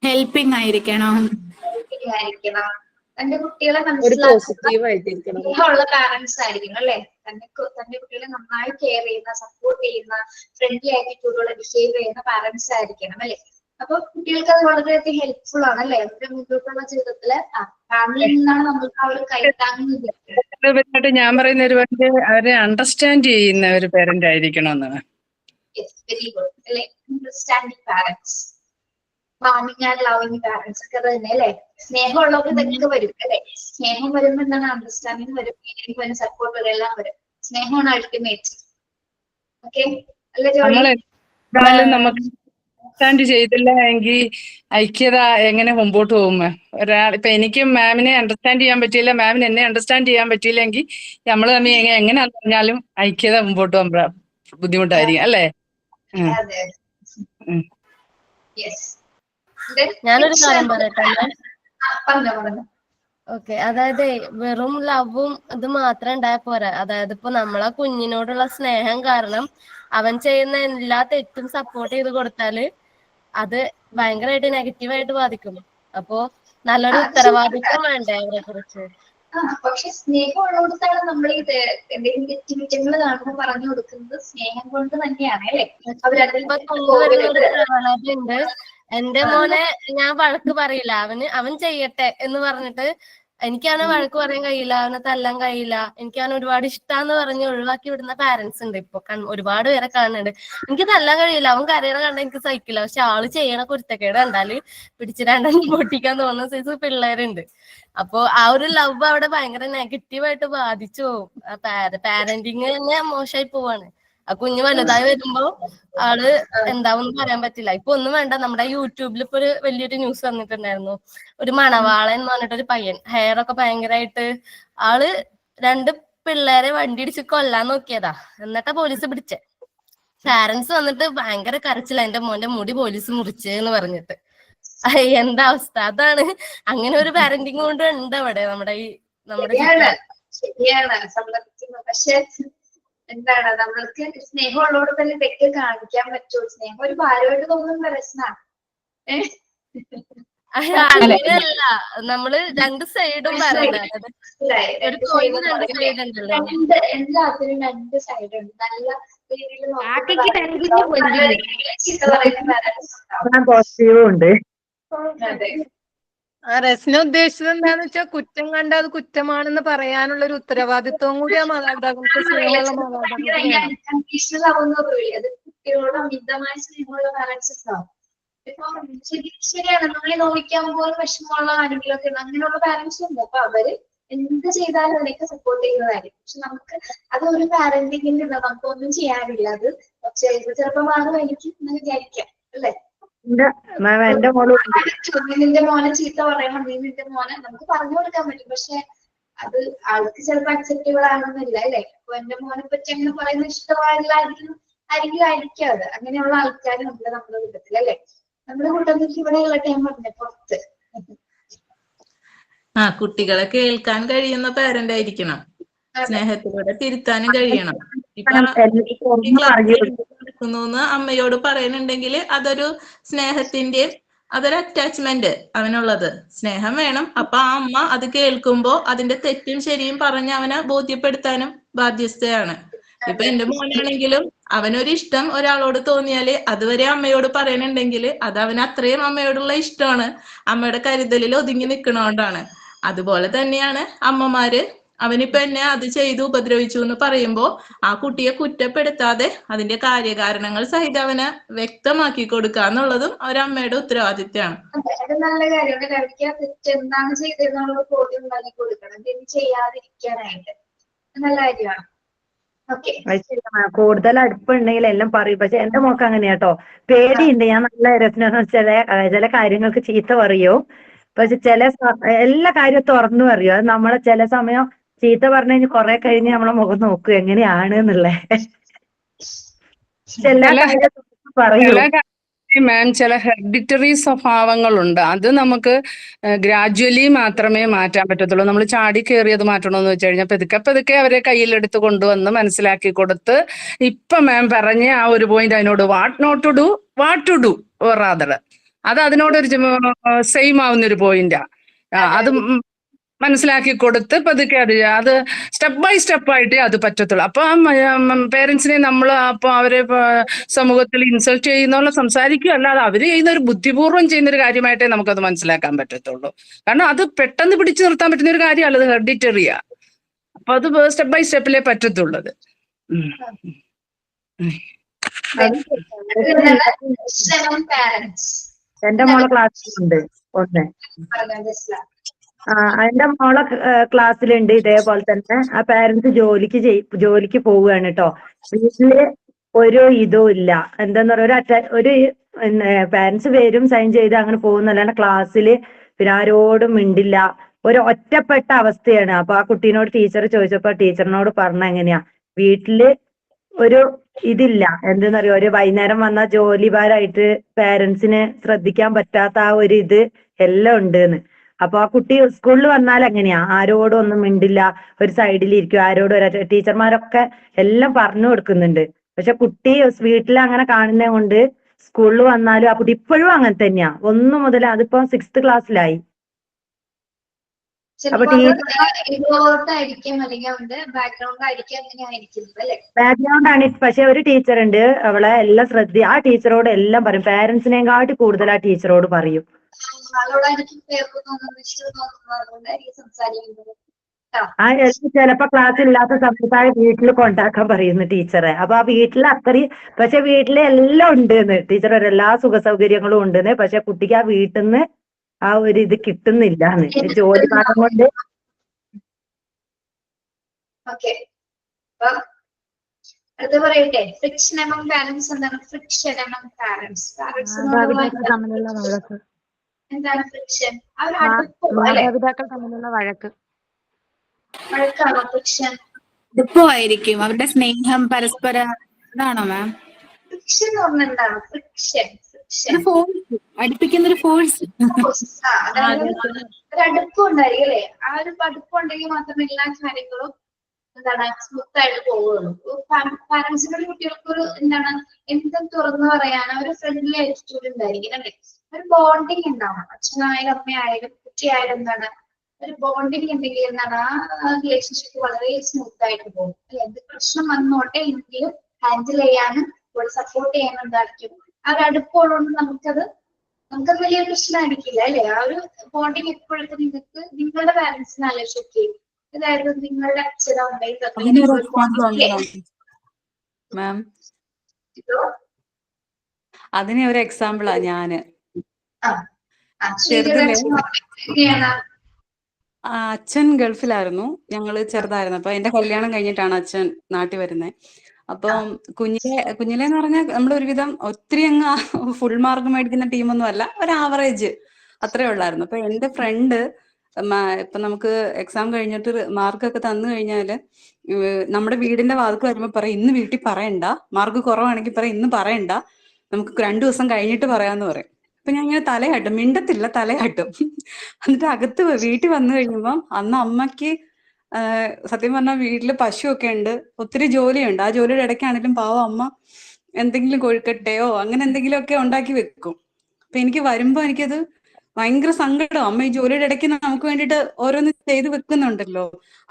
ഹെൽപ്പിംഗ് ആയിരിക്കണം. തന്റെ കുട്ടികളെ മനസ്സിലാക്കുന്ന പാരന്റ്സ് ആയിരിക്കണം അല്ലെ? തന്റെ കുട്ടികളെ നന്നായി കെയർ ചെയ്യുന്ന, സപ്പോർട്ട് ചെയ്യുന്ന, ഫ്രണ്ട്ലി ആറ്റിറ്റ്യൂഡോടെ ബിഹേവ് ചെയ്യുന്ന പാരന്റ്സ് ആയിരിക്കണം അല്ലെ? അപ്പൊ കുട്ടികൾക്ക് അത് വളരെയധികം ഹെൽപ്ഫുൾ ആണ് അല്ലെ? അവരുടെ മുന്നോട്ടുള്ള ജീവിതത്തില് ഫാമിലിയിൽ നിന്നാണ് നമ്മൾക്ക് ആ ഒരു കൈത്താങ്ങുന്നത്. ഞാൻ പറയുന്ന ഒരുപാട് അവരെ അണ്ടർസ്റ്റാൻഡ് ചെയ്യുന്ന ഒരു പേരന്റ് ആയിരിക്കണം എന്നാണ്. വെരി ഗുഡ് അല്ലെ? അണ്ടർസ്റ്റാൻഡിങ് പാരന്റ്സ്, വാമിങ് ആൻഡ് ലവിങ് പാരന്റ്സ് ഒക്കെ തന്നെ അല്ലെ? സ്നേഹമുള്ളവർ ഇതൊക്കെ വരും അല്ലെ? സ്നേഹം വരുമ്പോ എന്താണ്? അണ്ടർസ്റ്റാൻഡിങ് വരും, കെയറിങ് വരും, സപ്പോർട്ട് വരും, എല്ലാം വരും. സ്നേഹമാണ് അൾട്ടിമേറ്റ്. ഓക്കെ അല്ലെ ജോലി? നമുക്ക് അണ്ടർസ്റ്റാൻഡ് ചെയ്തില്ല എങ്കിൽ ഐക്യത എങ്ങനെ മുമ്പോട്ട് പോകും? ഇപ്പൊ എനിക്കും മാമിനെ അണ്ടർസ്റ്റാൻഡ് ചെയ്യാൻ പറ്റിയില്ല, മാമിന് എന്നെ അണ്ടർസ്റ്റാൻഡ് ചെയ്യാൻ പറ്റിയില്ലെങ്കിൽ നമ്മൾ തമ്മിൽ എങ്ങനെ പറഞ്ഞാലും ഐക്യത മുമ്പോട്ട് പോകുമ്പോൾ ബുദ്ധിമുട്ടായിരിക്കും അല്ലേ? ഞാനൊരു കാര്യം പറയട്ടെ. ഓക്കെ, അതായത് വെറും ലവും ഇത് മാത്രം ഉണ്ടായാൽ പോരാ. അതായത് ഇപ്പൊ നമ്മളെ കുഞ്ഞിനോടുള്ള സ്നേഹം കാരണം അവൻ ചെയ്യുന്ന എല്ലാ തെറ്റും സപ്പോർട്ട് ചെയ്ത് കൊടുത്താല് അത് ഭയങ്കരമായിട്ട് നെഗറ്റീവായിട്ട് ബാധിക്കും. അപ്പോ നല്ലൊരു ഉത്തരവാദിത്വം വേണ്ടേ അവരെ കുറിച്ച്? പക്ഷെ സ്നേഹമുള്ളിടത്താണ് നമ്മൾ ഇത് എന്തെങ്കിലും തെറ്റുകുറ്റങ്ങൾ കാണുമ്പോൾ പറഞ്ഞു കൊടുക്കുന്നത് സ്നേഹം കൊണ്ട് തന്നെയാണ് അല്ലെ? ഇപ്പൊ കൊണ്ടുവരുന്നൊരു പ്രവണതയുണ്ട്. എന്റെ മോനെ ഞാൻ വഴക്ക് പറയില്ല, അവൻ ചെയ്യട്ടെ എന്ന് പറഞ്ഞിട്ട് എനിക്കവനെ വഴക്ക് പറയാൻ കഴിയില്ല, അവനെ തല്ലാൻ കഴിയില്ല, എനിക്ക് അവനെ ഒരുപാട് ഇഷ്ടാന്ന് പറഞ്ഞ് ഒഴിവാക്കി വിടുന്ന പാരന്റ്സ് ഉണ്ട്. ഇപ്പൊ ഒരുപാട് പേരെ കാണുന്നുണ്ട്. എനിക്ക് തല്ലാൻ കഴിയില്ല, അവൻ കരയണ കണ്ട എനിക്ക് സഹിക്കില്ല, പക്ഷെ ആള് ചെയ്യണ കുരുത്തക്കേട് കണ്ടാല് പിടിച്ച് രണ്ടെണ്ണം പൊട്ടിക്കാൻ തോന്നുന്ന സൈസ് പിള്ളേരുണ്ട്. അപ്പൊ ആ ഒരു ലവ് അവിടെ ഭയങ്കര നെഗറ്റീവായിട്ട് ബാധിച്ചു പോകും. പാരന്റിങ് തന്നെ മോശമായി പോവാണ്. ആ കുഞ്ഞ് വലുതായി വരുമ്പോ ആള് എന്താവും പറയാൻ പറ്റില്ല. ഇപ്പൊ ഒന്നും വേണ്ട, നമ്മുടെ യൂട്യൂബിൽ ഇപ്പൊ ഒരു വലിയൊരു ന്യൂസ് വന്നിട്ടുണ്ടായിരുന്നു. ഒരു മണവാളൻ എന്ന് പറഞ്ഞിട്ടൊരു പയ്യൻ, ഹെയർ ഒക്കെ ഭയങ്കരമായിട്ട്, ആള് 2 പിള്ളേരെ വണ്ടി ഇടിച്ച് കൊല്ലാൻ നോക്കിയതാ. എന്നിട്ടാ പോലീസ് പിടിച്ചേ. പാരന്റ്സ് വന്നിട്ട് ഭയങ്കര കരച്ചില്ല, എന്റെ മോന്റെ മുടി പോലീസ് മുറിച്ചെന്ന് പറഞ്ഞിട്ട്. എന്താ അവസ്ഥ? അതാണ്, അങ്ങനെ ഒരു പാരന്റിങ് കൊണ്ട് ഉണ്ട് അവിടെ നമ്മുടെ ശരിയാണ് സമ്മതിക്കുന്നു. പക്ഷെ എന്താണ്, നമ്മൾക്ക് സ്നേഹമുള്ളവരോട് തന്നെ തെറ്റ് കാണിക്കാൻ പറ്റുമോ? സ്നേഹം ഒരു ഭാരമായിട്ട് തോന്നുന്ന പ്രശ്നമാണ്. അങ്ങനെയല്ല, നമ്മള് 2 സൈഡും പറയണ്ട. ഒരു കോയിന് 2 സൈഡ് ഉണ്ടല്ലോ. എല്ലാത്തിനും 2 സൈഡ് ഉണ്ട്. നല്ല രീതിയിൽ റസ്ന ഉദ്ദേശിച്ചത് എന്താന്ന് വെച്ചാൽ കുറ്റം കണ്ട അത് കുറ്റമാണെന്ന് പറയാനുള്ള ഒരു ഉത്തരവാദിത്വം കൂടി ആ മാതാപിതാക്കൾക്ക്, സ്നേഹമുള്ള മാതാപിതാക്കൾക്ക് അത് കുട്ടികളോട് അമിതമായ സ്നേഹമുള്ള പാരന്റ്സ് ഉണ്ടാവും. ഇപ്പൊ ശരിയാണ്, നമ്മളെ നോവിക്കാൻ പോലും വിഷമമുള്ള ആരെങ്കിലും ഒക്കെ അങ്ങനെയുള്ള പാരന്റ്സ് ഉണ്ട്. അപ്പൊ അവര് എന്ത് ചെയ്താലും അതിനൊക്കെ സപ്പോർട്ട് ചെയ്യുന്നതായിരിക്കും. പക്ഷെ നമുക്ക് അത് ഒരു പാരന്റിങ്ങിന്റെ നമുക്കൊന്നും ചെയ്യാനില്ല. അത് ചിലപ്പോ മാറുമായിരിക്കും എന്ന് വിചാരിക്കാം അല്ലെ? നിന്റെ മോനെ ചീത്ത പറയണം, നീ നിന്റെ മോനെ നമുക്ക് പറഞ്ഞു കൊടുക്കാൻ പറ്റും. പക്ഷെ അത് ആൾക്ക് ചിലപ്പോ അക്സെപ്റ്റബിൾ ആണെന്നില്ല അല്ലെ? അപ്പൊ എന്റെ മോനെ പറ്റി അങ്ങനെ പറയുന്ന ഇഷ്ടമായിരിക്കും അത്. അങ്ങനെയുള്ള ആൾക്കാർ നമ്മുടെ കൂട്ടത്തിൽ അല്ലെ? നമ്മുടെ കൂട്ടത്തിൽ ഇവിടെയുള്ള ടൈം പറഞ്ഞ പുറത്ത് കുട്ടികളെ കേൾക്കാൻ കഴിയുന്ന പാരന്റ് ആയിരിക്കണം. സ്നേഹത്തിലൂടെ തിരുത്താനും കഴിയണം. ഇപ്പൊ നടക്കുന്നു അമ്മയോട് പറയുന്നുണ്ടെങ്കിൽ അതൊരു സ്നേഹത്തിന്റെ, അതൊരു അറ്റാച്ച്മെന്റ് അവനുള്ളത്. സ്നേഹം വേണം. അപ്പൊ ആ അമ്മ അത് കേൾക്കുമ്പോ അതിന്റെ തെറ്റും ശരിയും പറഞ്ഞ് അവനെ ബോധ്യപ്പെടുത്താനും ബാധ്യസ്ഥയാണ്. ഇപ്പൊ എന്റെ മോനാണെങ്കിലും അവനൊരു ഇഷ്ടം ഒരാളോട് തോന്നിയാല് അതുവരെ അമ്മയോട് പറയണുണ്ടെങ്കിൽ അത് അവന് അത്രയും അമ്മയോടുള്ള ഇഷ്ടമാണ്, അമ്മയുടെ കരുതലിൽ ഒതുങ്ങി നിൽക്കണോണ്ടാണ്. അതുപോലെ തന്നെയാണ് അമ്മമാര് അവനിപ്പോ എന്നെ അത് ചെയ്തു ഉപദ്രവിച്ചു എന്ന് പറയുമ്പോ ആ കുട്ടിയെ കുറ്റപ്പെടുത്താതെ അതിന്റെ കാര്യകാരണങ്ങൾ സഹിതം അവനെ വ്യക്തമാക്കി കൊടുക്കുക എന്നുള്ളതും ഒരമ്മയുടെ ഉത്തരവാദിത്തമാണ്. അത് നല്ല കാര്യമാണ്. രവിക്ക് ആ തെറ്റ് എന്താണ് ചെയ്തതെന്നുള്ള ബോധ്യം ഉണ്ടാക്കി കൊടുക്കണം, ഇത് ചെയ്യാതിരിക്കാനായിട്ട്. നല്ല കാര്യമാണ്. ഓക്കെ, കൂടുതൽ അടുപ്പുണ്ടെങ്കിൽ എല്ലാം പറയും. പക്ഷെ എന്റെ മോക്ക് അങ്ങനെയാട്ടോ, പേടിയുണ്ട്. ഞാൻ നല്ല രസന ചില കാര്യങ്ങൾക്ക് ചീത്ത പറയോ, പക്ഷെ എല്ലാ കാര്യവും തുറന്നു പറയും. അത് നമ്മളെ ചില സമയം ചീത്ത പറഞ്ഞു കഴിഞ്ഞ് കുറെ കഴിഞ്ഞ് നമ്മളെ മുഖം നോക്കും എങ്ങനെയാണ് എന്നുള്ളേ. എല്ലാ കാര്യവും പറയൂ. മാം ചില ഹെറിഡിറ്ററി സ്വഭാവങ്ങളുണ്ട്, അത് നമുക്ക് ഗ്രാജുവലി മാത്രമേ മാറ്റാൻ പറ്റത്തുള്ളൂ. നമ്മൾ ചാടി കയറിയത് മാറ്റണമെന്ന് വെച്ച് കഴിഞ്ഞാൽ പതുക്കെ പതുക്കെ അവരെ കയ്യിലെടുത്ത് കൊണ്ടുവന്ന് മനസ്സിലാക്കി കൊടുത്ത്, ഇപ്പൊ മാം പറഞ്ഞ ആ ഒരു പോയിന്റ് അതിനോട് what not to do, what to do rather, അത് അതിനോടൊരു സെയിം ആവുന്നൊരു പോയിന്റാ. അത് മനസ്സിലാക്കി കൊടുത്ത് പതുക്കെ അത് സ്റ്റെപ്പ് ബൈ സ്റ്റെപ്പ് ആയിട്ടേ അത് പറ്റത്തുള്ളൂ. അപ്പൊ പേരൻസിനെ നമ്മൾ അപ്പൊ അവരെ സമൂഹത്തിൽ ഇൻസൾട്ട് ചെയ്യുന്നുള്ള സംസാരിക്കുക അല്ലാതെ അവര് ചെയ്യുന്ന ഒരു ബുദ്ധിപൂർവ്വം ചെയ്യുന്ന ഒരു കാര്യമായിട്ടേ നമുക്കത് മനസ്സിലാക്കാൻ പറ്റത്തുള്ളൂ. കാരണം അത് പെട്ടെന്ന് പിടിച്ചു നിർത്താൻ പറ്റുന്ന ഒരു കാര്യമല്ല, അത് ഹെറിഡിറ്ററിയാ. അപ്പൊ അത് സ്റ്റെപ്പ് ബൈ സ്റ്റെപ്പിലേ പറ്റത്തുള്ളത്. എന്റെ മോളെ ക്ലാസ്സിലുണ്ട് ഒന്ന്. എന്റെ മോളെ ക്ലാസ്സിലുണ്ട് ഇതേപോലെ തന്നെ. ആ പാരന്റ്സ് ജോലിക്ക് പോവുകയാണ് കേട്ടോ. വീട്ടില് ഒരു ഇതും ഇല്ല. എന്താന്ന് പറയാ, ഒരു പാരന്റ്സ് വരും സൈൻ ചെയ്ത് അങ്ങനെ പോകുന്നല്ലാണ്ട് ക്ലാസ്സില് പിന്നെ ആരോടും മിണ്ടില്ല. ഒരു ഒറ്റപ്പെട്ട അവസ്ഥയാണ്. അപ്പൊ ആ കുട്ടീനോട് ടീച്ചർ ചോദിച്ചപ്പോ ടീച്ചറിനോട് പറഞ്ഞ എങ്ങനെയാ, വീട്ടില് ഒരു ഇതില്ല. എന്തെന്നറിയോ, ഒരു വൈകുന്നേരം വന്ന ജോലിഭാരമായിട്ട് പാരന്റ്സിന് ശ്രദ്ധിക്കാൻ പറ്റാത്ത ആ ഒരു ഇത് എല്ലാം ഉണ്ടെന്ന്. അപ്പൊ ആ കുട്ടി സ്കൂളിൽ വന്നാൽ എങ്ങനെയാ, ആരോടും ഒന്നും മിണ്ടില്ല, ഒരു സൈഡിലിരിക്കും, ആരോടും ടീച്ചർമാരൊക്കെ എല്ലാം പറഞ്ഞു കൊടുക്കുന്നുണ്ട്. പക്ഷെ കുട്ടി വീട്ടിൽ അങ്ങനെ കാണുന്നത് കൊണ്ട് സ്കൂളിൽ വന്നാലും ആ കുട്ടി ഇപ്പോഴും അങ്ങനെ തന്നെയാ. 1 മുതൽ അതിപ്പോ 6th ക്ലാസ്സിലായി. അപ്പൊ ബാക്ക്ഗ്രൗണ്ട് ആണ്. പക്ഷെ ഒരു ടീച്ചർ ഉണ്ട്, അവളെ എല്ലാം ആ ടീച്ചറോട് എല്ലാം പറയും. പാരന്റ്സിനെയും കാട്ടി കൂടുതൽ ആ ടീച്ചറോട് പറയും. ചിലപ്പോ ക്ലാസ് ഇല്ലാത്ത സമയത്തായ വീട്ടിൽ കൊണ്ടാക്കാൻ പറയുന്നു ടീച്ചറെ. അപ്പൊ ആ വീട്ടിൽ അത്രയും, പക്ഷെ വീട്ടില് എല്ലാം ഉണ്ടെന്ന് ടീച്ചർ, എല്ലാ സുഖ സൗകര്യങ്ങളും ഉണ്ടെന്ന്. പക്ഷെ കുട്ടിക്ക് ആ വീട്ടിൽ നിന്ന് ആ ഒരു ഇത് കിട്ടുന്നില്ലാന്ന്, ജോലി ഭാഗം കൊണ്ട്. അത് പറയട്ടെ, ഫ്രിക്ഷൻ എമംഗ് പാരന്റ്സ് എന്താണ്? ഫ്രിക്ഷൻ എമംഗ് പാരന്റ്സ്, എന്താണ് ഫ്രിക്ഷൻ? മാതാപിതാക്കൾ തമ്മിലുള്ള വഴക്കാണോ ഫ്രിക്ഷൻ? അടുപ്പമായിരിക്കും, അവരുടെ സ്നേഹം പരസ്പരം, അതാണോ മാം? ഫ്രിക്ഷൻ എന്ന് പറഞ്ഞാൽ എന്താണ്? ഫ്രിക്ഷൻ അടുപ്പിക്കുന്ന ഒരു ഫോഴ്സ്, ഒരു അടുപ്പം ഉണ്ടായിരിക്കും അല്ലെ? ആ ഒരു അടുപ്പം ഉണ്ടെങ്കിൽ മാത്രമേ എല്ലാ കാര്യങ്ങളും എന്താണ് സ്മൂത്ത് ആയിട്ട് പോവുള്ളൂ. പാരന്റ്സിനോട് കുട്ടികൾക്ക് ഒരു എന്താണ് എന്തും തുറന്നു പറയാൻ ഒരു ഫ്രണ്ട്ലി ആറ്റിറ്റ്യൂഡ് ഉണ്ടായിരിക്കും അല്ലെ? ഒരു ബോണ്ടിങ് ഉണ്ടാവണം. അച്ഛനായാലും അമ്മയായാലും കുട്ടിയായാലും എന്താണ് ഒരു ബോണ്ടിങ് ഉണ്ടെങ്കിൽ എന്താണ് ആ റിലേഷൻഷിപ്പ് വളരെ സ്മൂത്ത് ആയിട്ട് പോകും അല്ലെ? എന്ത് പ്രശ്നം വന്നോട്ടെ എങ്കിലും ഹാൻഡിൽ ചെയ്യാനും സപ്പോർട്ട് ചെയ്യാനും എന്തായിരിക്കും ആ ഒരു അടുപ്പമുള്ളതുകൊണ്ട് നമുക്കത് വലിയ പ്രശ്നമായിരിക്കില്ല അല്ലെ? ആ ഒരു ബോണ്ടിങ് എപ്പോഴൊക്കെ നിങ്ങൾക്ക് നിങ്ങളുടെ പാരന്റ്സിനെ ആലോചിക്കും. അതായത് നിങ്ങളുടെ അച്ഛനോ മാം, അതിനെ ഒരു എക്സാമ്പിളാ ഞാന്. അച്ഛൻ ഗൾഫിലായിരുന്നു, ഞങ്ങള് ചെറുതായിരുന്നു. അപ്പൊ എന്റെ കല്യാണം കഴിഞ്ഞിട്ടാണ് അച്ഛൻ നാട്ടിൽ വരുന്നത്. അപ്പം കുഞ്ഞിലെന്ന് പറഞ്ഞാൽ നമ്മൾ ഒരുവിധം ഒത്തിരി അങ്ങ് ഫുൾ മാർക്ക് മേടിക്കുന്ന ടീമൊന്നും അല്ല, ഒരു ആവറേജ് അത്രേ ഉള്ളായിരുന്നു. അപ്പൊ എന്റെ ഫ്രണ്ട് ഇപ്പൊ നമുക്ക് എക്സാം കഴിഞ്ഞിട്ട് മാർക്കൊക്കെ തന്നു കഴിഞ്ഞാല് നമ്മുടെ വീടിന്റെ വാതിൽക്ക് വരുമ്പോ പറയും, ഇന്ന് വീട്ടിൽ പറയണ്ട, മാർക്ക് കുറവാണെങ്കിൽ പറയും ഇന്ന് പറയണ്ട, നമുക്ക് 2 ദിവസം കഴിഞ്ഞിട്ട് പറയാന്ന് പറയും. അപ്പൊ ഞാൻ ഇങ്ങനെ തലയാട്ടും, മിണ്ടത്തില്ല, തലയാട്ടും. എന്നിട്ട് അകത്ത് വീട്ടിൽ വന്നു കഴിയുമ്പം അന്ന് അമ്മയ്ക്ക് സത്യം പറഞ്ഞാൽ വീട്ടില് പശുവൊക്കെ ഉണ്ട്, ഒത്തിരി ജോലിയുണ്ട്. ആ ജോലിയുടെ ഇടയ്ക്കാണെങ്കിലും പാവം അമ്മ എന്തെങ്കിലും കൊഴുക്കട്ടയോ അങ്ങനെ എന്തെങ്കിലുമൊക്കെ ഉണ്ടാക്കി വെക്കും. അപ്പൊ എനിക്ക് വരുമ്പോ എനിക്കത് ഭയങ്കര സങ്കടം. അമ്മ ഈ ജോലിയുടെ ഇടയ്ക്ക് നമുക്ക് വേണ്ടിയിട്ട് ഓരോന്ന് ചെയ്ത് വെക്കുന്നുണ്ടല്ലോ,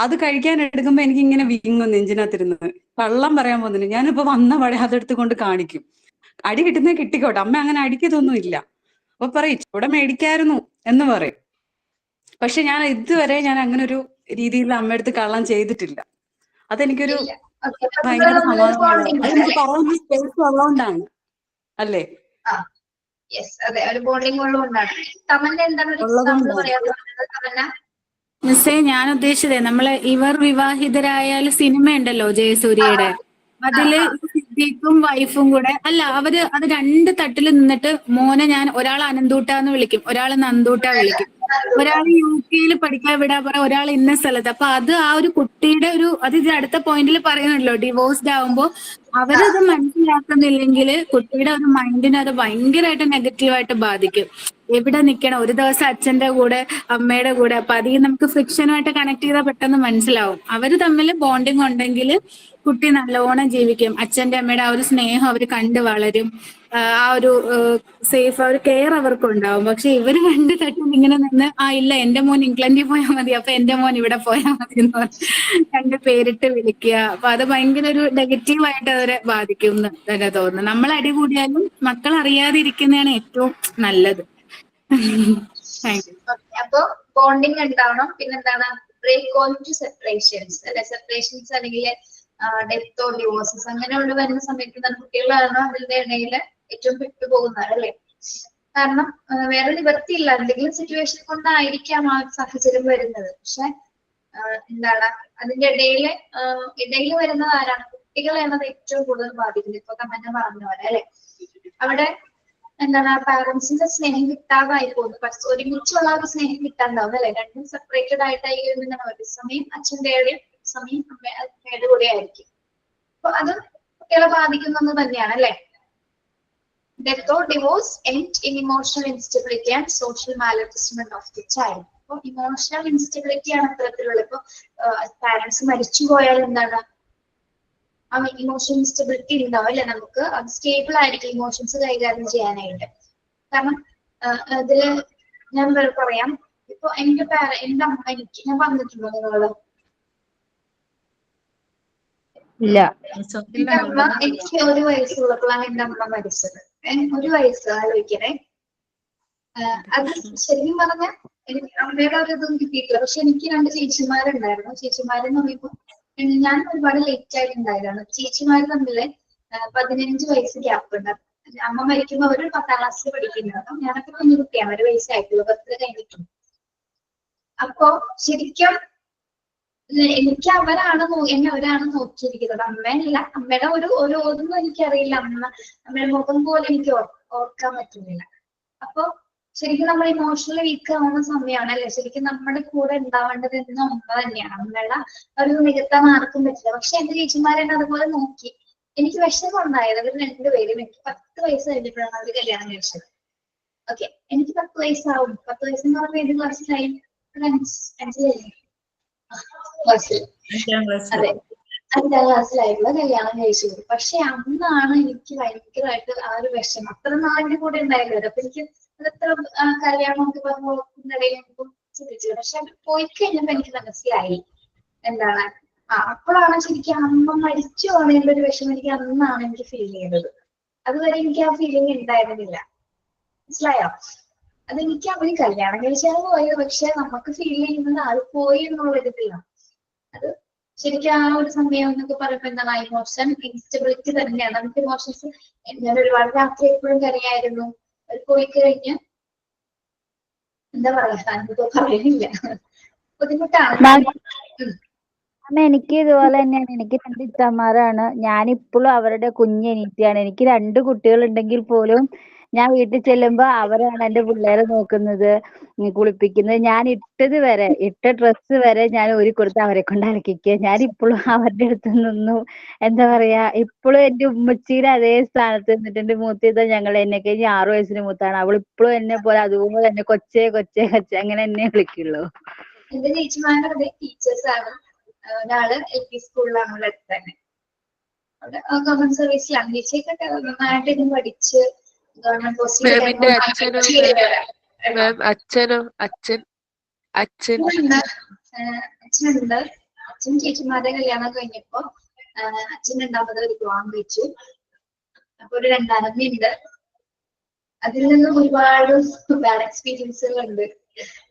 അത് കഴിക്കാൻ എടുക്കുമ്പോ എനിക്ക് ഇങ്ങനെ വീങ്ങും നെഞ്ചിനകത്തിരുന്നത്. കള്ളം പറയാൻ പോകുന്നില്ല, ഞാനിപ്പോ വന്ന പഴയ അതെടുത്ത് കൊണ്ട് കാണിക്കും. അടി കിട്ടുന്നേ കിട്ടിക്കോട്ടെ, അമ്മ അങ്ങനെ അടിക്കതൊന്നും ഇല്ല. അപ്പൊ പറയും ഇവിടെ മേടിക്കായിരുന്നു എന്ന് പറയും. പക്ഷെ ഞാൻ ഇതുവരെ ഞാൻ അങ്ങനെ ഒരു രീതിയിൽ അമ്മയടുത്ത് കള്ളം ചെയ്തിട്ടില്ല. അതെനിക്കൊരു ഇല്ല. ഓക്കെ, അപ്പൊ ഭയങ്കര നമ്മള് സമാധാനമാണ്. ബോണ്ടിങ് അത് ആണ് എനിക്ക് അല്ലേ? പറയാൻ സ്പേസ് ഉള്ളതുകൊണ്ടാണ് അല്ലേ? ആ യെസ്, അതെ, ഒരു ബോണ്ടിങ് ഉള്ളതുകൊണ്ടാണ്. തമന്ന എന്താണ് ഒരു എക്സാമ്പിൾ ഉള്ളതുകൊണ്ടാണ്. പറയാൻ പറഞ്ഞത്? തമന്ന മിസ്സേ ഞാൻ ഉദ്ദേശിച്ചതേ നമ്മളെ ഇവർ വിവാഹിതരായാൽ സിനിമ ഉണ്ടല്ലോ ജയസൂര്യയുടെ, അതില് സിദ്ദീഖും വൈഫും കൂടെ അല്ല അവര് അത് 2 തട്ടിൽ നിന്നിട്ട് മോനെ ഞാൻ ഒരാൾ അനന്തൂട്ടാന്ന് വിളിക്കും, ഒരാൾ നന്ദൂട്ട വിളിക്കും, ഒരാൾ UK പഠിക്കാൻ വിടാ പറ, ഒരാൾ ഇന്ന സ്ഥലത്ത്. അപ്പൊ അത് ആ ഒരു കുട്ടിയുടെ ഒരു അത് ഇത് അടുത്ത പോയിന്റിൽ പറയുന്നുണ്ടല്ലോ, ഡിവോഴ്സ്ഡ് ആവുമ്പോ അവരത് മനസ്സിലാക്കുന്നില്ലെങ്കിൽ കുട്ടിയുടെ ഒരു മൈൻഡിനെ അത് ഭയങ്കരമായിട്ട് നെഗറ്റീവായിട്ട് ബാധിക്കും. എവിടെ നിൽക്കണം, ഒരു ദിവസം അച്ഛന്റെ കൂടെ അമ്മയുടെ കൂടെ, അപ്പൊ അധികം നമുക്ക് ഫ്രിക്ഷനുമായിട്ട് കണക്ട് ചെയ്താൽ പെട്ടെന്ന് മനസ്സിലാവും. അവര് തമ്മിൽ ബോണ്ടിങ് ഉണ്ടെങ്കിൽ കുട്ടി നല്ലോണം ജീവിക്കും. അച്ഛന്റെ അമ്മയുടെ ആ ഒരു സ്നേഹം അവർ കണ്ട് വളരും. ആ ഒരു സേഫ് ആ ഒരു കെയർ അവർക്ക് ഉണ്ടാവും. പക്ഷെ ഇവര് 2 തട്ടിൽ ഇങ്ങനെ നിന്ന് ഇല്ല എന്റെ മോൻ ഇംഗ്ലണ്ടിൽ പോയാൽ മതി, അപ്പൊ എന്റെ മോൻ ഇവിടെ പോയാൽ മതി എന്ന് പറഞ്ഞ് 2 പേരിട്ട് വിളിക്കുക. അപ്പൊ അത് ഭയങ്കര ഒരു നെഗറ്റീവായിട്ട് അവരെ ബാധിക്കും എന്ന് തന്നെ തോന്നുന്നു. നമ്മൾ അടി കൂടിയാലും മക്കൾ അറിയാതെ ഇരിക്കുന്നതാണ് ഏറ്റവും നല്ലത്. Thank you. അപ്പൊ ബോണ്ടിങ് ഉണ്ടാവണം. പിന്നെന്താണ്, ബ്രേക്ക് ഓൺ ടു സെപ്പറേഷൻസ് അല്ലെ? സെപ്പറേഷൻസ് അല്ലെങ്കിൽ ഡെത്തോ ഡിവോഴ്സസ് അങ്ങനെയുള്ള വരുന്ന സമയത്ത് തന്നെ കുട്ടികളാണ് അതിന്റെ ഇടയിൽ ഏറ്റവും പെട്ടുപോകുന്നത് അല്ലെ? കാരണം വേറെ നിവൃത്തിയില്ല, എന്തെങ്കിലും സിറ്റുവേഷൻ കൊണ്ടായിരിക്കാം ആ സാഹചര്യം വരുന്നത്. പക്ഷെ എന്താണ് അതിന്റെ ഇടയിൽ വരുന്നത് ആരാണ്? കുട്ടികളെയാണ് അത് ഏറ്റവും കൂടുതൽ ബാധിക്കുന്നത്. ഇപ്പൊ കമന്ന പറഞ്ഞ പോലെ അല്ലെ? അവിടെ എന്താണ് പാരന്റ്സിന്റെ സ്നേഹം കിട്ടാതായി പോകുന്നു. ഒരുമിച്ചുള്ള ഒരു സ്നേഹം കിട്ടാണ്ടാവും അല്ലെ? 2 സെപ്പറേറ്റഡ് ആയിട്ടായി വരുന്നതാണ്. ഒരു സമയം അച്ഛൻ്റെയും സമയം അമ്മയുടെ കൂടെ ആയിരിക്കും. അപ്പൊ അത് കുട്ടികളെ ബാധിക്കുന്ന തന്നെയാണ് അല്ലെ? Death or divorce end in emotional instability and social maladjustment of the child. അപ്പൊ ഇമോഷണൽ ഇൻസ്റ്റബിലിറ്റി ആണ് അത്തരത്തിലുള്ള. ഇപ്പൊ പാരന്റ്സ് മരിച്ചു പോയാൽ എന്താണ് ആ ഇമോഷണൽ ഇൻസ്റ്റബിലിറ്റി ഉണ്ടാവും അല്ലെ? നമുക്ക് അത് സ്റ്റേബിൾ ആയിരിക്കും ഇമോഷൻസ് കൈകാര്യം ചെയ്യാനായിട്ട്. കാരണം അതില് ഞാൻ പറയാം, ഇപ്പൊ എന്റെ അമ്മ എനിക്ക് ഞാൻ പറഞ്ഞിട്ടുണ്ടോ നിങ്ങള്? ഇല്ല. എന്റെ അമ്മ എനിക്ക് 1 വയസ്സുള്ളപ്പോഴാണ് എന്റെ അമ്മ മരിച്ചത്. 1 വയസ്സ് ആലോചിക്കണേ. അത് ശരിക്കും പറഞ്ഞ എനിക്ക് അമ്മയുടെ ഒരു ഇതൊന്നും കിട്ടിയിട്ടില്ല. പക്ഷെ എനിക്ക് 2 ചേച്ചിമാരുണ്ടായിരുന്നു. ചേച്ചിമാരെന്ന് പറയുമ്പോൾ ഞാൻ ഒരുപാട് ലേറ്റ് ആയിട്ടുണ്ടായതാണ്. ചേച്ചിമാര് തമ്മില് 15 വയസ്സ് ഗ്യാപ്പ് ഉണ്ട്. അമ്മ മരിക്കുമ്പോൾ അവർ 10ാം ക്ലാസ്സിൽ പഠിക്കുന്നത്. ഞാനൊക്കെ കുഞ്ഞു കുട്ടിയാണ്, 1 വയസ്സായിട്ടുള്ളൂ, 10 കഴിഞ്ഞിട്ടുണ്ട്. അപ്പോ ശരിക്കും എനിക്ക് എന്നെ അവരാണ് നോക്കിയിരിക്കുന്നത്, അമ്മയല്ല. അമ്മയുടെ ഒരു ഒന്നും എനിക്കറിയില്ല. അമ്മയുടെ മുഖം പോലും എനിക്ക് ഓർക്കാൻ പറ്റുന്നില്ല. അപ്പൊ ശരിക്കും നമ്മൾ ഇമോഷണലി വീക്ക് ആവുന്ന സമയമാണ് അല്ലെ? ശരിക്കും നമ്മുടെ കൂടെ ഉണ്ടാവേണ്ടത് എന്ന് അമ്മ തന്നെയാണ്. അമ്മയുടെ ഒരു നികത്താൻ ആർക്കും പറ്റില്ല. പക്ഷെ എന്റെ ചേച്ചിമാരെന്നെ അതുപോലെ നോക്കി. എനിക്ക് വിഷമം ഉണ്ടായത് അവർ 2 പേരും എനിക്ക് 10 വയസ്സ് കഴിഞ്ഞപ്പോഴാണ് അവർ കല്യാണം കഴിച്ചത്. ഓക്കെ, എനിക്ക് 10 വയസ്സാവും. 10 വയസ്സെന്ന് പറയുമ്പോൾ ഏത് ക്ലാസ്സിലായി? 5 അതെ, 5ാം ക്ലാസ്സിലായിട്ടുള്ള കല്യാണം കഴിച്ചത്. പക്ഷെ അന്നാണ് എനിക്ക് ഭയങ്കരമായിട്ട് ആ ഒരു വിഷമം. അത്ര നാളിന്റെ കൂടെ ഉണ്ടായിരുന്നത്. അപ്പൊ എനിക്ക് അതെത്ര കല്യാണം ഒക്കെ പറഞ്ഞിടയിൽ ചിന്തിച്ചത്. പക്ഷെ അത് പോയി കഴിഞ്ഞപ്പോ എനിക്ക് മനസ്സിലായി എന്താണ് അപ്പോഴാണ് ശരിക്കും അമ്മ മരിച്ചു പോകേണ്ട ഒരു വിഷമം എനിക്ക് അന്നാണ് എനിക്ക് ഫീൽ ചെയ്തത്. അതുവരെ എനിക്ക് ആ ഫീലിംഗ് ഉണ്ടായിരുന്നില്ല. മനസ്സിലായോ? അതെനിക്ക് അവന് കല്യാണം കഴിച്ചാണ് പോയത്. പക്ഷെ നമുക്ക് ഫീൽ ചെയ്യുന്നത് ആൾ പോയി എന്നുള്ള ഇതില്ല. അത് ശരിക്കും ആ ഒരു സമയം എന്നൊക്കെ പറയുമ്പോ എന്താണ് ഇമോഷൻ ഇൻസ്റ്റബിലിറ്റി തന്നെയാണ്. നമുക്ക് ഇമോഷൻസ് ഞാൻ ഒരുപാട് രാത്രി എപ്പോഴും കരയായിരുന്നു. അത് പോയി കഴിഞ്ഞ് എന്താ പറയാ, ഞാനിപ്പോ പറയുന്നില്ല, ബുദ്ധിമുട്ടാണ്. എനിക്ക് ഇതുപോലെ തന്നെയാണ്. എനിക്ക് 2 ഇത്തമാരാണ്. ഞാനിപ്പോഴും അവരുടെ കുഞ്ഞെനീറ്റിയാണ്. എനിക്ക് 2 കുട്ടികളുണ്ടെങ്കിൽ പോലും ഞാൻ വീട്ടിൽ ചെല്ലുമ്പോ അവരാണ് എന്റെ പിള്ളേരെ നോക്കുന്നത്, കുളിപ്പിക്കുന്നത്. ഞാൻ ഇട്ട ഡ്രസ്സ് വരെ ഞാൻ കൊടുത്ത് അവരെ കൊണ്ട് അലക്കിക്കുക. ഞാനിപ്പോഴും അവരുടെ അടുത്ത് നിന്നും എന്താ പറയാ, ഇപ്പോഴും എന്റെ ഉമ്മച്ചീടെ അതേ സ്ഥാനത്ത് നിന്നിട്ട് എന്റെ മൂത്തിത എന്നെ കഴിഞ്ഞ് 6 വയസ്സിന് മൂത്താണ്. അവൾ ഇപ്പോഴും എന്നെ പോലെ അതുപോലെ തന്നെ കൊച്ചേ കൊച്ചേ കൊച്ചേ അങ്ങനെ എന്നെ വിളിക്കുള്ളൂ. എന്റെ ചേച്ചിമാരുടെ ടീച്ചേഴ്സ് ആണ്. ഒരാള് LP സ്കൂളിലാണ് ഇവിടെ അടുത്ത് തന്നെ. അവിടെ ഗവൺമെന്റ് സർവീസിലാണ്. ചേച്ചിയൊക്കെ നന്നായിട്ട് പഠിച്ച് ഗവൺമെന്റ് പോസ്റ്റിൽ അച്ഛനുണ്ട്. അച്ഛൻ ചേച്ചിമാരുടെ കല്യാണം കഴിഞ്ഞപ്പോ അച്ഛൻ 2ാമത് ഒരു വിവാഹം കഴിച്ചു. അപ്പൊ ഒരു 2 അമ്മയുണ്ട്. അതിൽ നിന്ന് ഒരുപാട് ബാഡ് എക്സ്പീരിയൻസുകൾ ഉണ്ട്.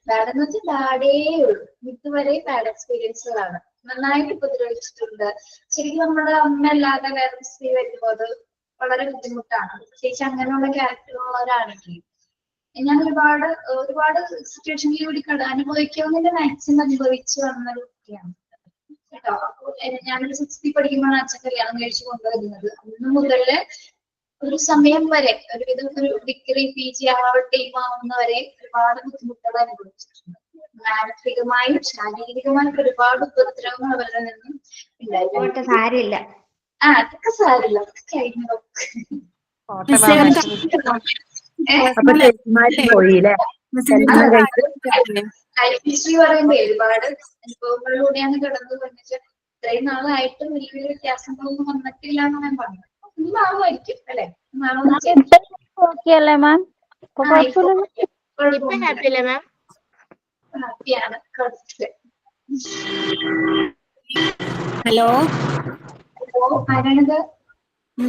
ബാഡ് എന്ന് വെച്ചാൽ ബാഡേ ഉള്ളൂ. ഇതുവരെ ബാഡ് എക്സ്പീരിയൻസുകളാണ്. നന്നായിട്ട് ഉപദ്രവിച്ചിട്ടുണ്ട്. ശരിക്കും നമ്മുടെ അമ്മ അല്ലാതെ വേറെ സ്ത്രീ വരുമ്പോൾ അത് വളരെ ബുദ്ധിമുട്ടാണ്. പ്രത്യേകിച്ച് അങ്ങനെയുള്ള ക്യാരക്ടറുള്ളവരാണെങ്കിൽ. ഞാൻ ഒരുപാട് ഒരുപാട് സിറ്റുവേഷനിലൂടെ അനുഭവിക്കാവുന്നതിന്റെ മാക്സിമം അനുഭവിച്ചു വന്ന ഒരു കുട്ടിയാണ് കേട്ടോ. അപ്പോൾ ഞാനൊരു 6th പഠിക്കുമ്പോഴാണ് അച്ഛൻ കല്യാണം കഴിച്ചു കൊണ്ടുവരുന്നത്. അന്ന് മുതല് ഒരു സമയം വരെ ഒരുവിധം ഒരു ഡിഗ്രി PG ടൈം ആവുന്നവരെ ഒരുപാട് ബുദ്ധിമുട്ടുകൾ അനുഭവിച്ചിട്ടുണ്ട്. മാനസികമായും ശാരീരികമായും ഒരുപാട് ഉപദ്രവങ്ങൾ അവരുടെ നിന്നും ഉണ്ടായിരുന്നു. സാരില്ല. അതൊക്കെ സാരില്ല, അതൊക്കെ കഴിഞ്ഞു. പോയില്ലേ? ലൈഫ് ഹിസ്റ്ററി പറയുമ്പോ ഒരുപാട് അനുഭവങ്ങളിലൂടെയാണ് കടന്നു വന്നിട്ട് ഇത്രയും നാളായിട്ട് വലിയ വലിയ വ്യത്യാസങ്ങളൊന്നും വന്നിട്ടില്ല എന്ന് ഞാൻ പറഞ്ഞു. നാളുമായിരിക്കും അല്ലെ? ഹാപ്പിയാണ്. ഹലോ ആരാണിത്?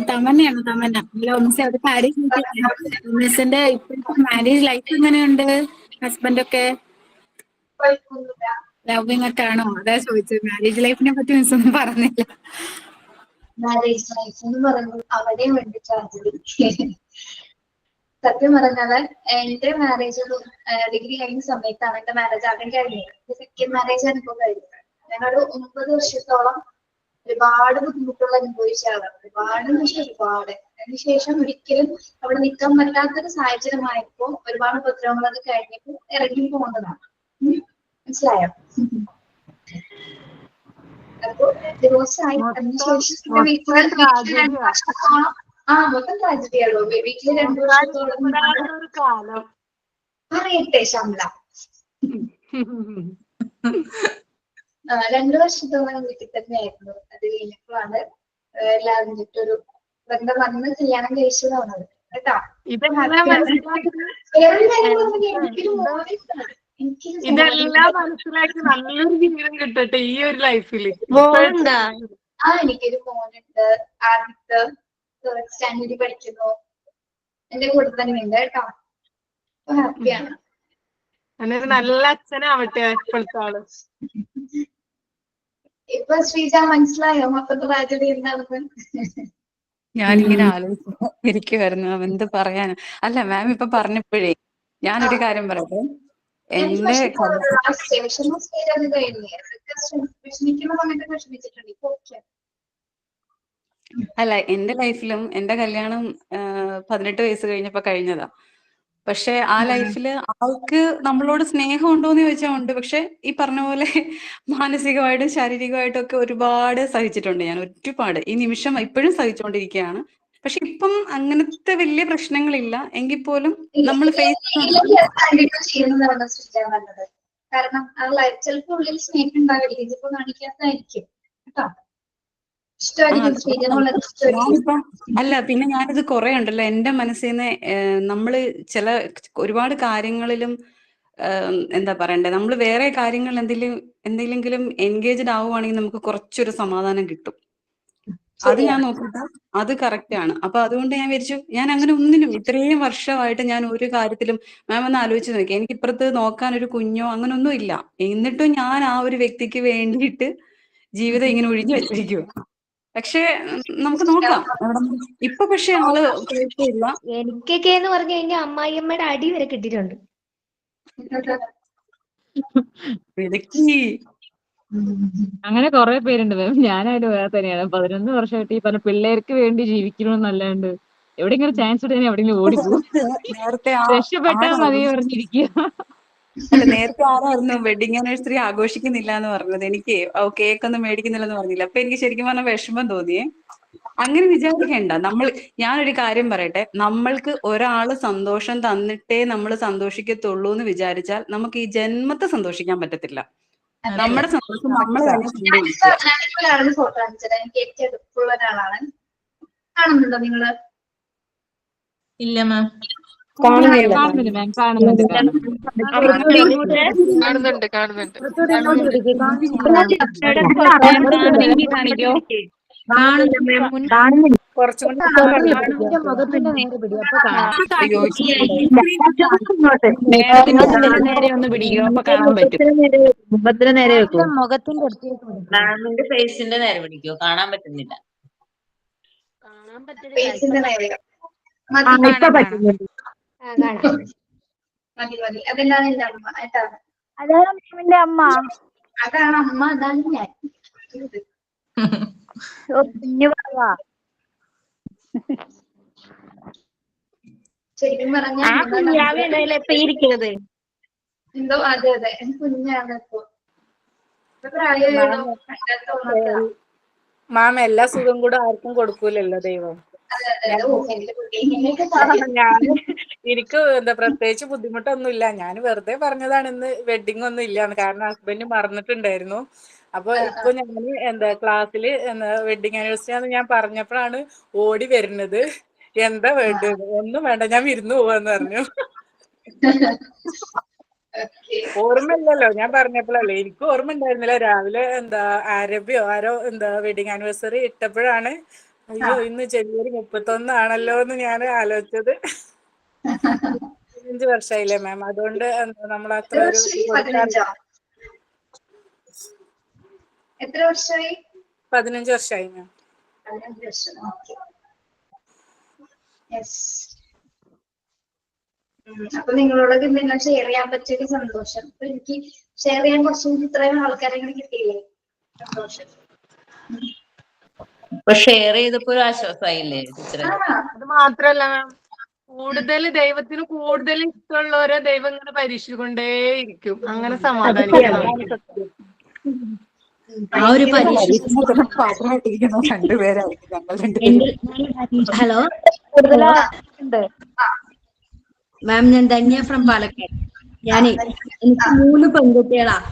തമന്നയാണ്. തമന്ന. ഹലോ മിസ്, ഒരു കാര്യം മിസ്സിന്റെ ഇപ്പോഴത്തെ മാരേജ് ലൈഫ് എങ്ങനെയുണ്ട്? ഹസ്ബൻഡൊക്കെ ലവിങ് ഒക്കെ ആണോ? അതാ ചോദിച്ചത്. മാരേജ് ലൈഫിനെ പറ്റി മിസ് ഒന്നും പറഞ്ഞില്ല. മാരേജ് ലൈഫ് എന്ന് പറയുമ്പോൾ അവിടെ വേണ്ടി ട്രാജഡി. സത്യം പറഞ്ഞാല് എന്റെ മാരേജ് ഡിഗ്രി കഴിഞ്ഞ സമയത്താണ് എന്റെ മാരേജ് ആദ്യം കഴിഞ്ഞത്. സെക്കൻഡ് മാരേജ് അനുഭവം കഴിഞ്ഞത്. ഞങ്ങളൊരു 9 വർഷത്തോളം ഒരുപാട് ബുദ്ധിമുട്ടുകൾ അനുഭവിച്ച ആളാണ്. ഒരുപാട്. അതിനുശേഷം ഒരിക്കലും അവിടെ നിൽക്കാൻ പറ്റാത്തൊരു സാഹചര്യമായപ്പോ ഒരുപാട് ഉപദ്രവങ്ങളൊക്കെ കഴിഞ്ഞപ്പോൾ ഇറങ്ങി പോകുന്നതാണ്. മനസ്സിലായോ? അപ്പൊ ഡിവോഴ്സായി. അതിനുശേഷം മൊത്തം ട്രാജഡിയാണോ? വീട്ടില് 2 വർഷത്തോളം പറയട്ടെ ശമ്പള 2 വർഷത്തോളം വീട്ടിൽ തന്നെയായിരുന്നു. അത് കഴിഞ്ഞപ്പോഴാണ് എല്ലാവരും ഒരു ബന്ധം വന്ന് കല്യാണം കഴിച്ചതാണ് കേട്ടോ. ഇതെല്ലാം മനസ്സിലാക്കി നല്ലൊരു ജീവിതം കിട്ടട്ടെ ഈ ഒരു ലൈഫില്. എനിക്കൊരു മോനുണ്ട്. ആദ്യത്തെ 3rd സ്റ്റാൻഡേർഡിൽ പഠിക്കുന്നു. എന്റെ കൂടെ തന്നെ ഉണ്ട് കേട്ടോ. ഹാപ്പിയാണ്. അങ്ങനെ നല്ല അച്ഛനാവട്ടെ ഇപ്പോഴത്തെ ആള്. ഇപ്പൊ ശ്രീജ മനസ്സിലായോ മൊത്തം ട്രാജഡി എന്താണെന്ന്? ഞാനിങ്ങനെ ആലോചിച്ചിരിക്കുവായിരുന്നു എന്ത് പറയാന്. അല്ല മാം ഇപ്പൊ പറഞ്ഞപ്പോഴേ ഞാനൊരു കാര്യം പറയട്ടെ. എന്റെ അല്ല എന്റെ ലൈഫിലും എന്റെ കല്യാണം 18 വയസ്സ് കഴിഞ്ഞപ്പോ കഴിഞ്ഞതാ. പക്ഷെ ആ ലൈഫില് ആൾക്ക് നമ്മളോട് സ്നേഹം ഉണ്ടോന്ന് ചോദിച്ചാൽ ഉണ്ട്. പക്ഷെ ഈ പറഞ്ഞ പോലെ മാനസികമായിട്ടും ശാരീരികമായിട്ടും ഒക്കെ ഒരുപാട് സഹിച്ചിട്ടുണ്ട് ഞാൻ. ഒരുപാട് ഈ നിമിഷം ഇപ്പോഴും സഹിച്ചുകൊണ്ടിരിക്കുകയാണ്. പക്ഷെ ഇപ്പം അങ്ങനത്തെ വലിയ പ്രശ്നങ്ങളില്ല. എങ്കിൽ പോലും നമ്മൾ ചെയ്യുന്നതാണ് നല്ലത്. കാരണം ആ ലൈഫ് ചിലപ്പോൾ ഉള്ളിൽ സ്നേഹം ഉണ്ടാവില്ല. ഇതിപ്പോ കാണിക്കാത്തായിരിക്കും കേട്ടോ. അല്ല പിന്നെ ഞാനിത് കുറെ ഉണ്ടല്ലോ എന്റെ മനസ്സിൽ നിന്ന് നമ്മള് ഒരുപാട് കാര്യങ്ങളിലും എന്താ പറയണ്ടേ, നമ്മൾ വേറെ കാര്യങ്ങൾ എന്തെങ്കിലും എൻഗേജ്ഡ് ആവുകയാണെങ്കിൽ നമുക്ക് കുറച്ചൊരു സമാധാനം കിട്ടും. അത് ഞാൻ നോക്കിയിട്ട് അത് കറക്റ്റ് ആണ്. അപ്പൊ അതുകൊണ്ട് ഞാൻ വിചാരിച്ചു ഞാൻ അങ്ങനെ ഒന്നിനും ഇത്രയും വർഷമായിട്ട് ഞാൻ ഒരു കാര്യത്തിലും മാം ഒന്ന് ആലോചിച്ച് നോക്കി, എനിക്ക് ഇപ്പുറത്ത് നോക്കാൻ ഒരു കുഞ്ഞോ അങ്ങനെ ഒന്നും ഇല്ല. എന്നിട്ടും ഞാൻ ആ ഒരു വ്യക്തിക്ക് വേണ്ടിയിട്ട് ജീവിതം ഇങ്ങനെ ഒഴിഞ്ഞു വെച്ചിരിക്കുക. പക്ഷെ നമുക്ക് നോക്കാം. ഇപ്പൊ പക്ഷെ ആള് കുഴപ്പമില്ല. എനിക്കൊക്കെ എന്ന് പറഞ്ഞു കഴിഞ്ഞാൽ അമ്മായിയമ്മയുടെ അടി വരെ കിട്ടിയിട്ടുണ്ട്. അങ്ങനെ കുറെ പേരുണ്ട് മാം. ഞാനായിട്ട് വേറെ തന്നെയാണ്. 11 വർഷമായിട്ട് ഈ പറഞ്ഞ പിള്ളേർക്ക് വേണ്ടി ജീവിക്കണമെന്നല്ലാണ്ട് എവിടെയെങ്കിലും ചാൻസ് കിട്ടാൻ എവിടെയെങ്കിലും ഓടിപ്പോകും. രക്ഷപ്പെട്ടാൽ മതി പറഞ്ഞിരിക്കുക. അല്ല നേരത്തെ ആരായിരുന്നു വെഡിങ് ആനിവേഴ്സറി ആഘോഷിക്കുന്നില്ല എന്ന് പറഞ്ഞത്? എനിക്ക് കേക്ക് ഒന്നും മേടിക്കുന്നില്ലെന്ന് പറഞ്ഞില്ല. അപ്പൊ എനിക്ക് ശരിക്കും പറഞ്ഞ വിഷമം തോന്നിയേ. അങ്ങനെ വിചാരിക്കണ്ട. ഞാനൊരു കാര്യം പറയട്ടെ, നമ്മൾക്ക് ഒരാള് സന്തോഷം തന്നിട്ടേ നമ്മൾ സന്തോഷിക്കത്തുള്ളൂ എന്ന് വിചാരിച്ചാൽ നമുക്ക് ഈ ജന്മത്തെ സന്തോഷിക്കാൻ പറ്റത്തില്ല. നമ്മുടെ സന്തോഷം നമ്മൾ തന്നെ കണ്ടുപിടിക്കുക. ഫോട്ടോ കാണിച്ചത് എനിക്ക് ഏറ്റവും അടുപ്പുള്ള ഒരാളാണ്. കാണുന്നുണ്ടോ നിങ്ങള്? ഇല്ല മാം. കാണുന്നുണ്ട് മാം. കാണുന്നുണ്ട്. കാണുന്നില്ല. കുറച്ചും കൂടി മാമിന്റെ മുഖത്തിന്റെ നേരെ പിടി അപ്പൊ കാണാം. ഇങ്ങോട്ട് നേരെ ഒന്ന് പിടിക്കും അപ്പൊ കാണാൻ പറ്റും. മുഖത്തിന് നേരെ വെക്കൂ. മുഖത്തിന്റെ അടുത്തേക്ക് മാമിന്റെ ഫേസിന്റെ നേരെ പിടിക്കോ, കാണാൻ പറ്റുന്നില്ല. കാണാൻ ഫേസിന്റെ നേരെ ഇപ്പൊ പറ്റുന്നുണ്ട്. മതി മതി. അതെന്താണ് എന്റെ അമ്മ ഏട്ടാ, അതാണ് മാമിന്റെ അമ്മ. അതാണ് അമ്മ, അതാണ് ഞാൻ. കുഞ്ഞു പറവാ. ശരിക്കും പറഞ്ഞാൽ എന്തോ അതെ അതെ കുഞ്ഞാണ് ഇപ്പൊ പ്രായമായോ തോന്നത്താ. മാം എല്ലാ സുഖം കൂടെ ആർക്കും കൊടുക്കൂലല്ലോ ദൈവം. ഞാൻ എനിക്ക് പ്രത്യേകിച്ച് ബുദ്ധിമുട്ടൊന്നുമില്ല. ഞാൻ വെറുതെ പറഞ്ഞതാണ് ഇന്ന് വെഡിങ് ഒന്നും ഇല്ലാന്ന്, കാരണം ഹസ്ബൻഡ് മറന്നിട്ടുണ്ടായിരുന്നു. അപ്പൊ ഇപ്പൊ ഞാൻ ക്ലാസ്സിൽ വെഡിങ് ആനിവേഴ്സറി ആണെന്ന് ഞാൻ പറഞ്ഞപ്പോഴാണ് ഓടി വരുന്നത്. എന്താ വേണ്ടത്? ഒന്നും വേണ്ട, ഞാൻ വിരുന്ന് പോവാന്ന് പറഞ്ഞു. ഓർമ്മയില്ലല്ലോ, ഞാൻ പറഞ്ഞപ്പോഴല്ലേ. എനിക്ക് ഓർമ്മ ഉണ്ടായിരുന്നില്ല. രാവിലെ ആരബിയോ ആരോ വെഡിങ് ആനിവേഴ്സറി ഇട്ടപ്പോഴാണ് അയ്യോ ഇന്ന് ജനുവരി 31 ആണല്ലോ എന്ന് ഞാൻ ആലോചിച്ചത്. 15 വർഷമായില്ലേ മാം, അതുകൊണ്ട് നമ്മൾ അത്ര ഒരു കൊടുക്കാറില്ല. എത്ര വർഷമായി? 15 വർഷമായി മാം. 15 വർഷം. അപ്പൊ നിങ്ങളോടൊക്കെ എന്തെങ്കിലും ഷെയർ ചെയ്യാൻ പറ്റിയൊക്കെ സന്തോഷം. അപ്പൊ എനിക്ക് ഷെയർ ചെയ്യാൻ കുറച്ചും ഇത്രയും ആൾക്കാരെ കിട്ടിയില്ലേ, സന്തോഷം. ഇപ്പൊ ഷെയർ ചെയ്തപ്പോ ഒരു ആശ്വാസമായില്ലേ ടീച്ചറെ? അത് മാത്രല്ല മാം, കൂടുതൽ ദൈവത്തിന് കൂടുതൽ ഇഷ്ടമുള്ളവരെ ദൈവം ഇങ്ങനെ പരീക്ഷിക്കൊണ്ടേയിരിക്കും. അങ്ങനെ സമാധാനിക്കണം. ആ ഒരു പരീക്ഷ ഹലോ മാം, ഞാൻ ധന്യ ഫ്രം പാലക്കാട്. എനിക്ക് 3 പെൺകുട്ടികളാണ്.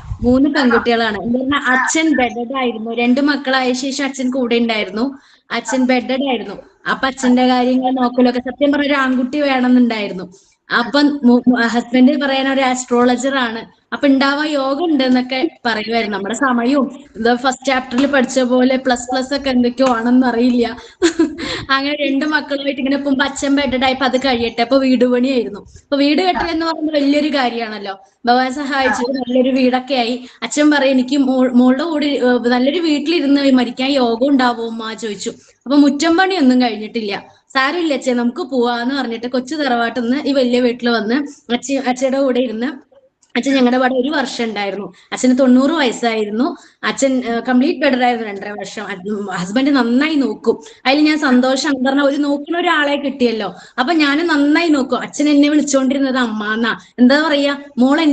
എന്താ പറഞ്ഞാൽ അച്ഛൻ ബെഡഡ് ആയിരുന്നു. 2 മക്കളായ ശേഷം അച്ഛൻ കൂടെ ഉണ്ടായിരുന്നു. അച്ഛൻ ബെഡഡ് ആയിരുന്നു. അപ്പൊ അച്ഛന്റെ കാര്യങ്ങൾ നോക്കലൊക്കെ സത്യം പറഞ്ഞ ഒരു ആൺകുട്ടി വേണമെന്നുണ്ടായിരുന്നു. അപ്പം ഹസ്ബൻഡ് പറയാൻ ഒരു ആസ്ട്രോളജർ ആണ്. അപ്പൊ ഉണ്ടാവാൻ യോഗം ഉണ്ട് എന്നൊക്കെ പറയുമായിരുന്നു. നമ്മുടെ സമയവും ഫസ്റ്റ് ചാപ്റ്ററിൽ പഠിച്ച പോലെ പ്ലസ് ഒക്കെ എന്തൊക്കെയോ ആണെന്ന് അറിയില്ല. അങ്ങനെ 2 മക്കളുമായിട്ട് ഇങ്ങനെ പോകുമ്പോ അച്ഛൻ ബെഡഡ് ആയപ്പോ അത് കഴിയട്ടെ. അപ്പൊ വീട് പണിയായിരുന്നു. അപ്പൊ വീട് കെട്ടുക എന്ന് പറയുന്നത് വലിയൊരു കാര്യമാണല്ലോ. ഭഗവാൻ സഹായിച്ചത് നല്ലൊരു വീടൊക്കെ ആയി. അച്ഛൻ പറയും എനിക്ക് മോളുടെ കൂടെ നല്ലൊരു വീട്ടിലിരുന്ന് മരിക്കാൻ യോഗം ഉണ്ടാവോ ഉമ്മ ചോദിച്ചു. അപ്പൊ മുറ്റം പണിയൊന്നും കഴിഞ്ഞിട്ടില്ല. സാരമില്ല അച്ഛൻ നമുക്ക് പോവാന്ന് പറഞ്ഞിട്ട് കൊച്ചു തറവാട്ടിൽ നിന്ന് ഈ വലിയ വീട്ടിൽ വന്ന് അച്ഛയുടെ കൂടെ ഇരുന്ന് അച്ഛൻ ഞങ്ങളുടെ അവിടെ 1 വർഷം ഉണ്ടായിരുന്നു. അച്ഛന് 90 വയസ്സായിരുന്നു. അച്ഛൻ കംപ്ലീറ്റ് ബെഡർ ആയിരുന്നു 2.5 വർഷം. ഹസ്ബൻഡ് നന്നായി നോക്കും. അതിൽ ഞാൻ സന്തോഷം പറഞ്ഞ ഒരു നോക്കുന്ന ഒരാളെ കിട്ടിയല്ലോ. അപ്പൊ ഞാൻ നന്നായി നോക്കും. അച്ഛൻ എന്നെ വിളിച്ചോണ്ടിരുന്നത് അമ്മാന്നാ. എന്താ പറയാ, മോളെ